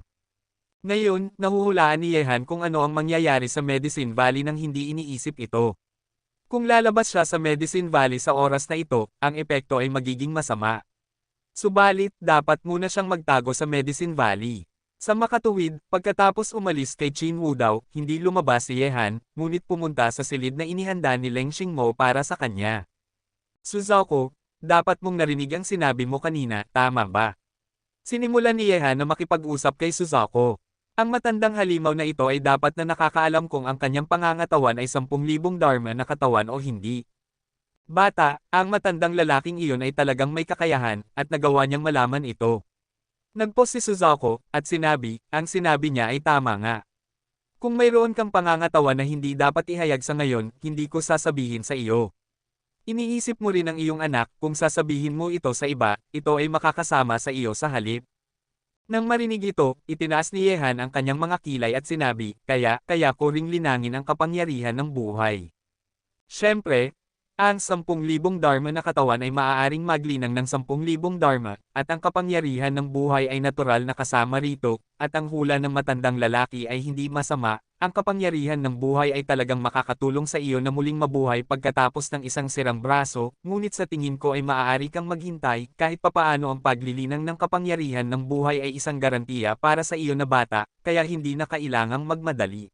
Ngayon, nahuhulaan ni Yehan kung ano ang mangyayari sa Medicine Valley nang hindi iniisip ito. Kung lalabas siya sa Medicine Valley sa oras na ito, ang epekto ay magiging masama. Subalit, dapat muna siyang magtago sa Medicine Valley. Sa makatuwid, pagkatapos umalis kay Qin Wu Dao, hindi lumabas si Yehan, ngunit pumunta sa silid na inihanda ni Leng Xingmo para sa kanya. Suzuko, dapat mong narinig ang sinabi mo kanina, tama ba? Sinimulan ni Yehan na makipag-usap kay Suzuko. Ang matandang halimaw na ito ay dapat na nakakaalam kung ang kanyang pangangatawan ay 10,000 dharma na katawan o hindi. Bata, ang matandang lalaking iyon ay talagang may kakayahan, at nagawa niyang malaman ito. Nagpos si Suzuko, at ang sinabi niya ay tama nga. Kung mayroon kang pangangatawan na hindi dapat ihayag sa ngayon, hindi ko sasabihin sa iyo. Iniisip mo rin ang iyong anak, kung sasabihin mo ito sa iba, ito ay makakasama sa iyo sa halip. Nang marinig ito, itinaas ni Yehan ang kanyang mga kilay at sinabi, kaya ko ring linangin ang kapangyarihan ng buhay. Siyempre, ang 10,000 dharma na katawan ay maaaring maglinang ng 10,000 dharma, at ang kapangyarihan ng buhay ay natural na kasama rito, at ang hula ng matandang lalaki ay hindi masama, ang kapangyarihan ng buhay ay talagang makakatulong sa iyo na muling mabuhay pagkatapos ng isang sirang braso, ngunit sa tingin ko ay maaari kang maghintay, kahit papaano ang paglilinang ng kapangyarihan ng buhay ay isang garantiya para sa iyo na bata, kaya hindi na kailangang magmadali.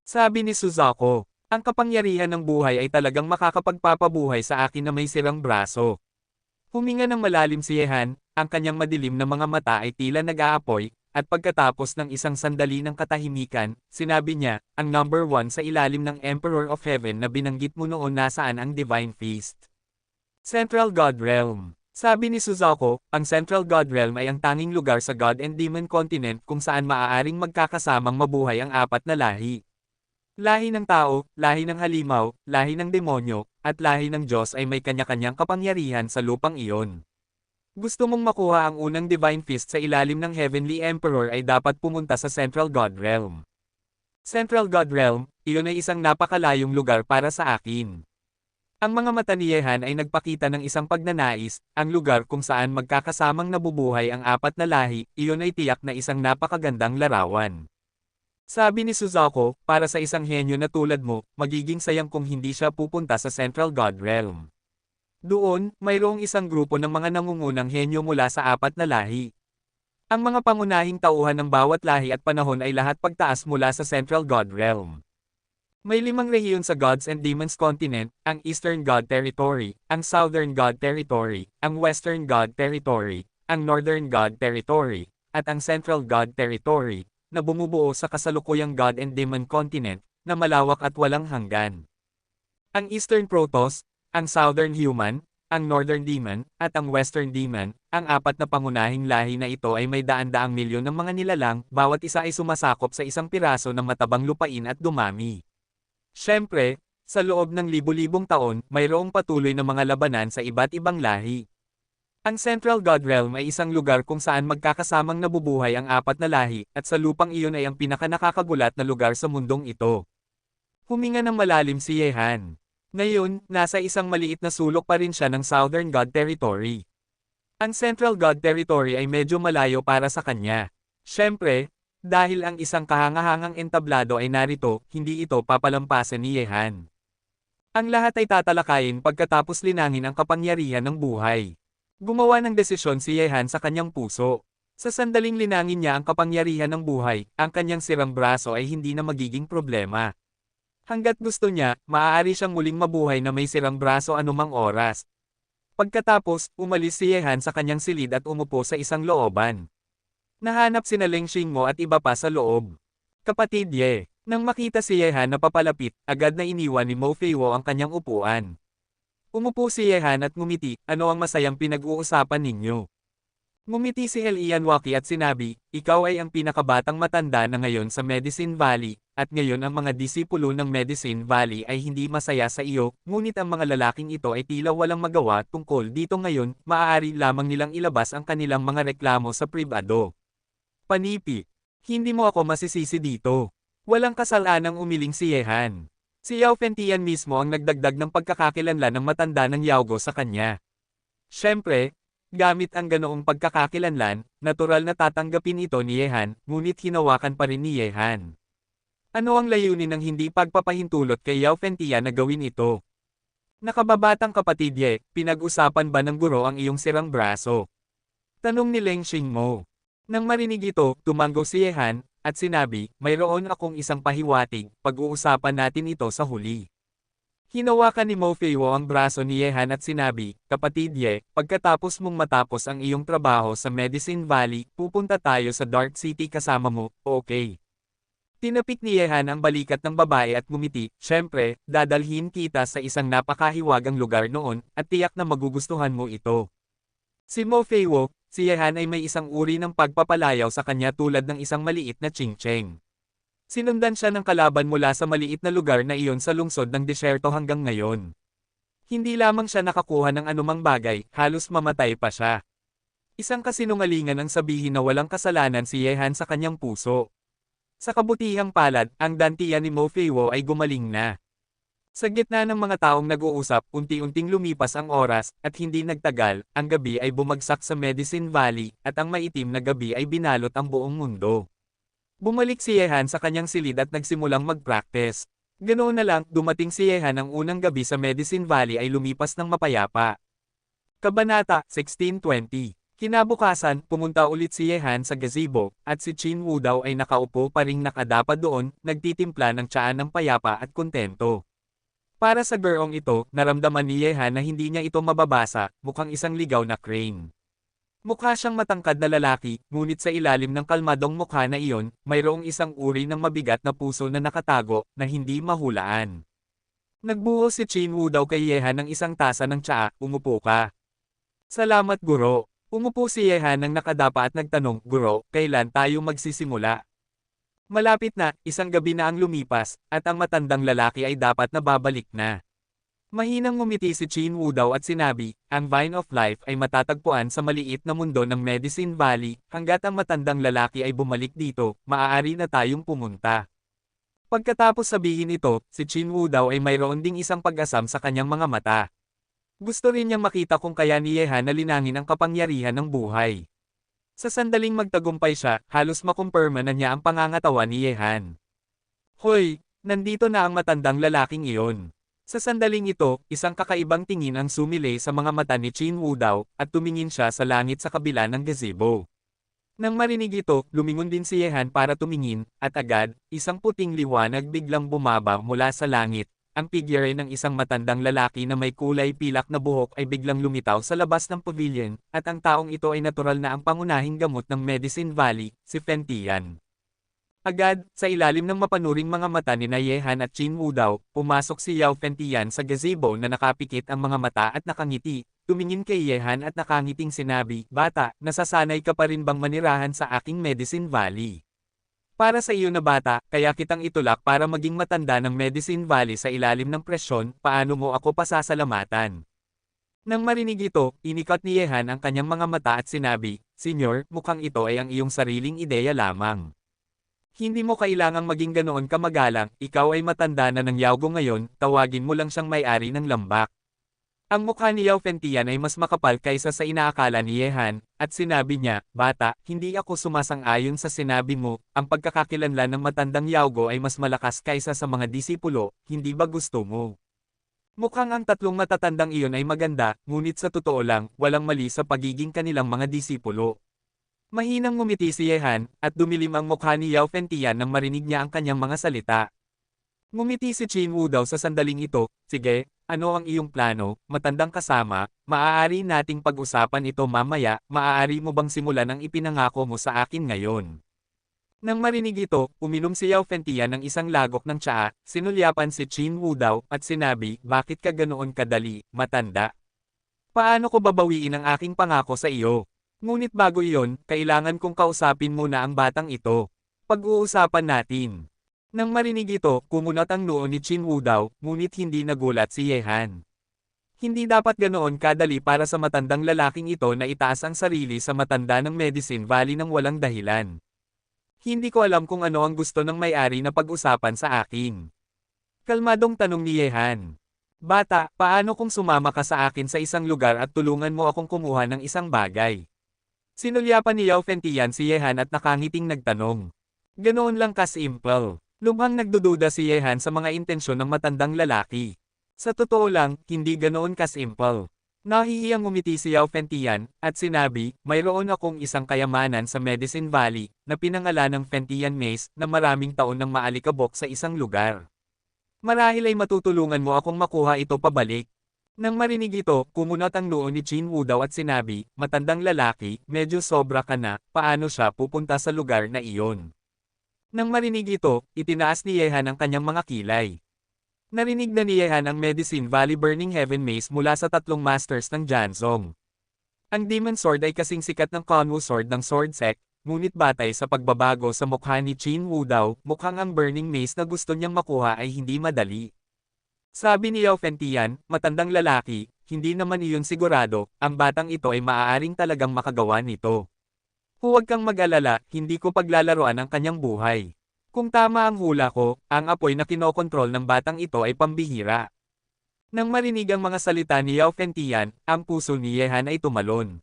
Sabi ni Suzuko. Ang kapangyarihan ng buhay ay talagang makakapagpapabuhay sa akin na may sirang braso. Huminga ng malalim si Yehan, ang kanyang madilim na mga mata ay tila nag-aapoy, at pagkatapos ng isang sandali ng katahimikan, sinabi niya, ang number 1 sa ilalim ng Emperor of Heaven na binanggit mo noon nasaan ang Divine Feast. Central God Realm. Sabi ni Suzuko, ang Central God Realm ay ang tanging lugar sa God and Demon Continent kung saan maaaring magkakasamang mabuhay ang apat na lahi. Lahi ng tao, lahi ng halimaw, lahi ng demonyo, at lahi ng Diyos ay may kanya-kanyang kapangyarihan sa lupang iyon. Gusto mong makuha ang unang Divine Feast sa ilalim ng Heavenly Emperor ay dapat pumunta sa Central God Realm. Central God Realm, iyon ay isang napakalayong lugar para sa akin. Ang mga mata ni Yehan ay nagpakita ng isang pagnanais, ang lugar kung saan magkakasamang nabubuhay ang apat na lahi, iyon ay tiyak na isang napakagandang larawan. Sabi ni Suzuko, para sa isang henyo na tulad mo, magiging sayang kung hindi siya pupunta sa Central God Realm. Doon, mayroong isang grupo ng mga nangungunang henyo mula sa apat na lahi. Ang mga pangunahing tauhan ng bawat lahi at panahon ay lahat pagtaas mula sa Central God Realm. May 5 rehiyon sa Gods and Demons Continent, ang Eastern God Territory, ang Southern God Territory, ang Western God Territory, ang Northern God Territory, at ang Central God Territory, na bumubuo sa kasalukuyang God and Demon Continent, na malawak at walang hanggan. Ang Eastern Protoss, ang Southern Human, ang Northern Demon, at ang Western Demon, ang apat na pangunahing lahi na ito ay may daan-daang milyon ng mga nilalang, bawat isa ay sumasakop sa isang piraso ng matabang lupain at dumami. Siyempre, sa loob ng libu-libong taon, mayroong patuloy na mga labanan sa iba't ibang lahi. Ang Central God Realm ay isang lugar kung saan magkakasamang nabubuhay ang apat na lahi, at sa lupang iyon ay ang pinakanakakagulat na lugar sa mundong ito. Huminga ng malalim si Yehan. Ngayon, nasa isang maliit na sulok pa rin siya ng Southern God Territory. Ang Central God Territory ay medyo malayo para sa kanya. Siyempre, dahil ang isang kahangahangang entablado ay narito, hindi ito papalampasan ni Yehan. Ang lahat ay tatalakayin pagkatapos linangin ang kapangyarihan ng buhay. Gumawa ng desisyon si Yehan sa kanyang puso. Sa sandaling linangin niya ang kapangyarihan ng buhay, ang kanyang sirang braso ay hindi na magiging problema. Hanggat gusto niya, maaari siyang muling mabuhay na may sirang braso anumang oras. Pagkatapos, umalis si Yehan sa kanyang silid at umupo sa isang looban. Nahanap sina Leng Xingmo at iba pa sa loob. Kapatid Ye, nang makita si Yehan na papalapit, agad na iniwan ni Mo Feiwo ang kanyang upuan. Umupo si Yehan at ngumiti, ano ang masayang pinag-uusapan ninyo? Ngumiti si Elian Waki at sinabi, ikaw ay ang pinakabatang matanda na ngayon sa Medicine Valley, at ngayon ang mga disipulo ng Medicine Valley ay hindi masaya sa iyo, ngunit ang mga lalaking ito ay tila walang magawa tungkol dito ngayon, maaari lamang nilang ilabas ang kanilang mga reklamo sa pribado. Panipi, hindi mo ako masisisi dito. Walang kasalanang umiling si Yehan. Si Yao Fentian mismo ang nagdagdag ng pagkakakilanlan ng matanda ng Yaogo sa kanya. Siyempre, gamit ang ganoong pagkakakilanlan, natural na tatanggapin ito ni Yehan, ngunit hinawakan pa rin ni Yehan. Ano ang layunin ng hindi pagpapahintulot kay Yao Fentian na gawin ito? Nakababatang kapatid Ye, pinag-usapan ba ng guro ang iyong sirang braso? Tanong ni Leng Xingmo. Nang marinig ito, tumango si Yehan, at sinabi, mayroon akong isang pahiwatig, pag-uusapan natin ito sa huli. Hinawakan ni Mo Feiwo ang braso ni Yehan at sinabi, "Kapatid Ye, pagkatapos mong matapos ang iyong trabaho sa Medicine Valley, pupunta tayo sa Dark City kasama mo, okay?" Tinapik ni Yehan ang balikat ng babae at ngumiti, "Syempre, dadalhin kita sa isang napakahiwagang lugar noon, at tiyak na magugustuhan mo ito." Si Mo Feiwo, si Yehan ay may isang uri ng pagpapalayaw sa kanya tulad ng isang maliit na ching-cheng. Sinundan siya ng kalaban mula sa maliit na lugar na iyon sa lungsod ng disyerto hanggang ngayon. Hindi lamang siya nakakuha ng anumang bagay, halos mamatay pa siya. Isang kasinungalingan ang sabihin na walang kasalanan si Yehan sa kanyang puso. Sa kabutihang palad, ang dantian ni Mo Feiwo ay gumaling na. Sa gitna ng mga taong nag-uusap, unti-unting lumipas ang oras, at hindi nagtagal, ang gabi ay bumagsak sa Medicine Valley, at ang maitim na gabi ay binalot ang buong mundo. Bumalik si Yehan sa kanyang silid at nagsimulang mag-practice. Ganoon na lang, dumating si Yehan ang unang gabi sa Medicine Valley ay lumipas ng mapayapa. Kabanata 1620. Kinabukasan, pumunta ulit si Yehan sa gazebo, at si Qin Wu daw ay nakaupo pa ring nakadapa doon, nagtitimpla ng tsaa ng payapa at kontento. Para sa gurong ito, naramdaman ni Yehan na hindi niya ito mababasa, mukhang isang ligaw na crane. Mukha siyang matangkad na lalaki, ngunit sa ilalim ng kalmadong mukha na iyon, mayroong isang uri ng mabigat na puso na nakatago, na hindi mahulaan. Nagbuhos si Qin Wu daw kay Yehan ng isang tasa ng tsaa, "Umupo ka." "Salamat guro." Umupo si Yehan ng nakadapa at nagtanong, "Guro, kailan tayo magsisimula?" Malapit na, isang gabi na ang lumipas, at ang matandang lalaki ay dapat na babalik na. Mahinang ngumiti si Qin Wu daw at sinabi, "Ang Vine of Life ay matatagpuan sa maliit na mundo ng Medicine Valley, hanggat ang matandang lalaki ay bumalik dito, maaari na tayong pumunta." Pagkatapos sabihin ito, si Qin Wu daw ay mayroon ding isang pag-asam sa kanyang mga mata. Gusto rin niyang makita kung kaya ni Yehan na linangin ang kapangyarihan ng buhay. Sa sandaling magtagumpay siya, halos makumpirma na niya ang pangangatawan ni Yehan. "Hoy, nandito na ang matandang lalaking iyon." Sa sandaling ito, isang kakaibang tingin ang sumilay sa mga mata ni Qin Wu daw, at tumingin siya sa langit sa kabila ng gazebo. Nang marinig ito, lumingon din si Yehan para tumingin, at agad, isang puting liwanag biglang bumaba mula sa langit. Ang figure ng isang matandang lalaki na may kulay pilak na buhok ay biglang lumitaw sa labas ng pavilion, at ang taong ito ay natural na ang pangunahing gamot ng Medicine Valley, si Fen Tian. Agad, sa ilalim ng mapanuring mga mata ni Yehan at Qin Wu daw, pumasok si Yao Fen Tian sa gazebo na nakapikit ang mga mata at nakangiti. Tumingin kay Yehan at nakangiting sinabi, "Bata, nasasanay ka pa rin bang manirahan sa aking Medicine Valley? Para sa iyo na bata, kaya kitang itulak para maging matanda ng Medicine Valley sa ilalim ng presyon, paano mo ako pasasalamatan?" Nang marinig ito, inikat ni Yehan ang kanyang mga mata at sinabi, "Senyor, mukhang ito ay ang iyong sariling ideya lamang. Hindi mo kailangang maging ganoon ka magalang, ikaw ay matanda na ng Yaogo ngayon, tawagin mo lang siyang may-ari ng lambak." Ang mukha ni Yao Fen Tian ay mas makapal kaysa sa inaakala ni Yehan, at sinabi niya, "Bata, hindi ako sumasang-ayon sa sinabi mo, ang pagkakakilanlan ng matandang Yaogo ay mas malakas kaysa sa mga disipulo, hindi ba gusto mo?" Mukhang ang tatlong matatandang iyon ay maganda, ngunit sa totoo lang, walang mali sa pagiging kanilang mga disipulo. Mahinang ngumiti si Yehan, at dumilim ang mukha ni Yao Fen Tian nang marinig niya ang kanyang mga salita. Ngumiti si Qin Wu daw sa sandaling ito, "Sige, ano ang iyong plano, matandang kasama, maaari nating pag-usapan ito mamaya, maaari mo bang simulan ang ipinangako mo sa akin ngayon?" Nang marinig ito, uminom si Yao Fen Tian ng isang lagok ng tsaa, sinulyapan si Qin Wu daw, at sinabi, "Bakit ka ganoon kadali, matanda? Paano ko babawiin ang aking pangako sa iyo? Ngunit bago iyon, kailangan kong kausapin muna ang batang ito. Pag-uusapan natin." Nang marinig ito, kumunat ang noo ni Qin Wu daw, ngunit hindi nagulat si Yehan. Hindi dapat ganoon kadali para sa matandang lalaking ito na itaas ang sarili sa matanda ng Medicine Valley ng walang dahilan. "Hindi ko alam kung ano ang gusto ng may-ari na pag-usapan sa akin." Kalmadong tanong ni Yehan. "Bata, paano kung sumama ka sa akin sa isang lugar at tulungan mo akong kumuha ng isang bagay?" Sinulyapan ni Yao Fen Tian si Yehan at nakangiting nagtanong. "Ganoon lang ka-simple." Lubhang nagdududa si Yehan sa mga intensyon ng matandang lalaki. Sa totoo lang, hindi ganoon ka-simple. Nahihiyang ngumiti si Yao Fen Tian, at sinabi, "Mayroon akong isang kayamanan sa Medicine Valley, na pinangalan ng Fen Tian Maze, na maraming taon nang maalikabok sa isang lugar. Marahil ay matutulungan mo akong makuha ito pabalik. Nang marinig ito, kumunot ang noo ni Chin Wudao at sinabi, matandang lalaki, medyo sobra ka na, paano siya pupunta sa lugar na iyon? Nang marinig ito, itinaas ni Yehan ang kanyang mga kilay. Narinig na ni Yehan ang Medicine Valley Burning Heaven Mace mula sa tatlong masters ng Janzong. Ang Demon Sword ay kasing sikat ng Conwu Sword ng Sword Sect, ngunit batay sa pagbabago sa mukha ni Chin Wudao, mukhang ang Burning Mace na gusto niyang makuha ay hindi madali. Sabi ni Yao Fengtian, matandang lalaki, hindi naman iyon sigurado, ang batang ito ay maaaring talagang makagawa nito. Huwag kang mag-alala, hindi ko paglalaroan ang kanyang buhay. Kung tama ang hula ko, ang apoy na kinokontrol ng batang ito ay pambihira. Nang marinig ang mga salita ni Yao Fengtian, ang puso ni Yehan ay tumalon.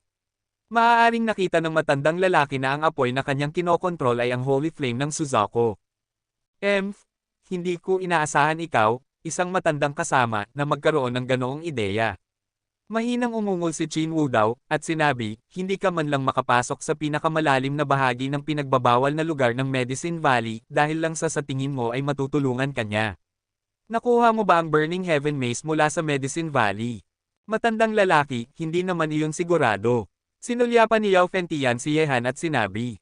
Maaaring nakita ng matandang lalaki na ang apoy na kanyang kinokontrol ay ang Holy Flame ng Suzaku. Hindi ko inaasahan ikaw, isang matandang kasama, na magkaroon ng ganoong ideya. Mahinang umungol si Chin Wudao, at sinabi, hindi ka man lang makapasok sa pinakamalalim na bahagi ng pinagbabawal na lugar ng Medicine Valley, dahil lang sa tingin mo ay matutulungan ka niya. Nakuha mo ba ang Burning Heaven Mace mula sa Medicine Valley? Matandang lalaki, hindi naman iyon sigurado. Sinulyapan ni Yao Fengtian si Yehan at sinabi,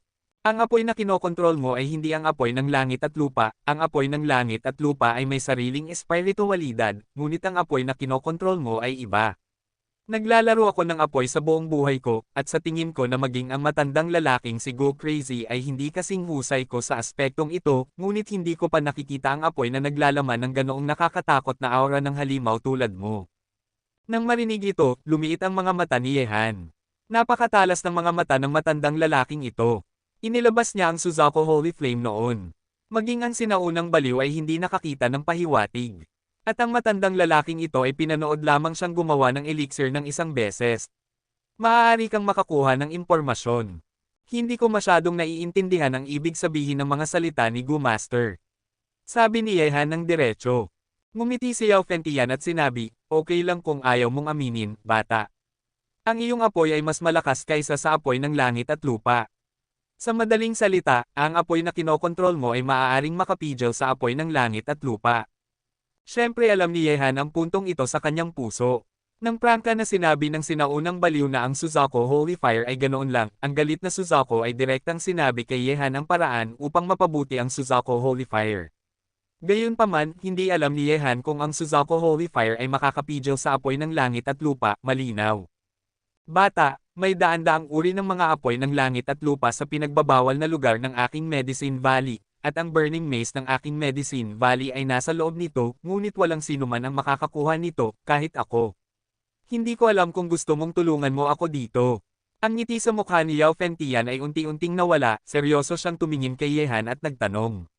ang apoy na kinokontrol mo ay hindi ang apoy ng langit at lupa, ang apoy ng langit at lupa ay may sariling espiritualidad, ngunit ang apoy na kinokontrol mo ay iba. Naglalaro ako ng apoy sa buong buhay ko, at sa tingin ko na maging ang matandang lalaking si Go Crazy ay hindi kasing husay ko sa aspektong ito, ngunit hindi ko pa nakikita ang apoy na naglalaman ng ganoong nakakatakot na aura ng halimaw tulad mo. Nang marinig ito, lumiit ang mga mata ni Yehan. Napakatalas ng mga mata ng matandang lalaking ito. Inilabas niya ang Suzaku Holy Flame noon. Maging ang sinaunang baliw ay hindi nakakita ng pahiwatig. At ang matandang lalaking ito ay pinanood lamang siyang gumawa ng elixir ng isang beses. Maaari kang makakuha ng impormasyon. Hindi ko masyadong naiintindihan ang ibig sabihin ng mga salita ni Gu Master. Sabi ni Yehan ng diretso. Ngumiti si Yao Fengtian at sinabi, okay lang kung ayaw mong aminin, bata. Ang iyong apoy ay mas malakas kaysa sa apoy ng langit at lupa. Sa madaling salita, ang apoy na kinokontrol mo ay maaaring makapigil sa apoy ng langit at lupa. Siyempre alam ni Yehan ang puntong ito sa kanyang puso. Nang prangka na sinabi ng sinaunang baliw na ang Suzaku Holy Fire ay ganoon lang, ang galit na Suzaku ay direktang sinabi kay Yehan ang paraan upang mapabuti ang Suzaku Holy Fire. Gayunpaman, hindi alam ni Yehan kung ang Suzaku Holy Fire ay makakapigil sa apoy ng langit at lupa, malinaw. Bata, may daan-daang uri ng mga apoy ng langit at lupa sa pinagbabawal na lugar ng aking Medicine Valley, at ang Burning Mace ng aking Medicine Valley ay nasa loob nito, ngunit walang sino man ang makakakuha nito, kahit ako. Hindi ko alam kung gusto mong tulungan mo ako dito. Ang ngiti sa mukha ni Yao Fengtian ay unti-unting nawala, seryoso siyang tumingin kay Yehan at nagtanong.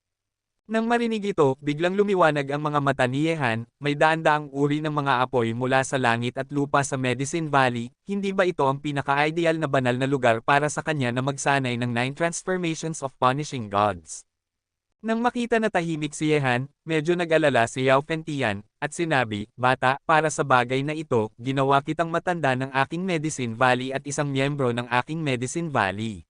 Nang marinig ito, biglang lumiwanag ang mga mata ni Yehan, may daan-daang uri ng mga apoy mula sa langit at lupa sa Medicine Valley, hindi ba ito ang pinaka-ideal na banal na lugar para sa kanya na magsanay ng 9 transformations of punishing gods? Nang makita na tahimik si Yehan, medyo nag-alala si Yao Fengtian, at sinabi, bata, para sa bagay na ito, ginawa kitang matanda ng aking Medicine Valley at isang miyembro ng aking Medicine Valley.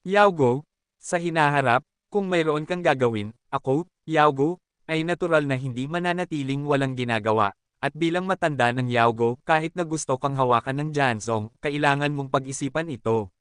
Yao Go, sa hinaharap, kung mayroon kang gagawin, ako, Yao Go, ay natural na hindi mananatiling walang ginagawa, at bilang matanda ng Yao Go, kahit na gusto kang hawakan ng Janzong, kailangan mong pag-isipan ito.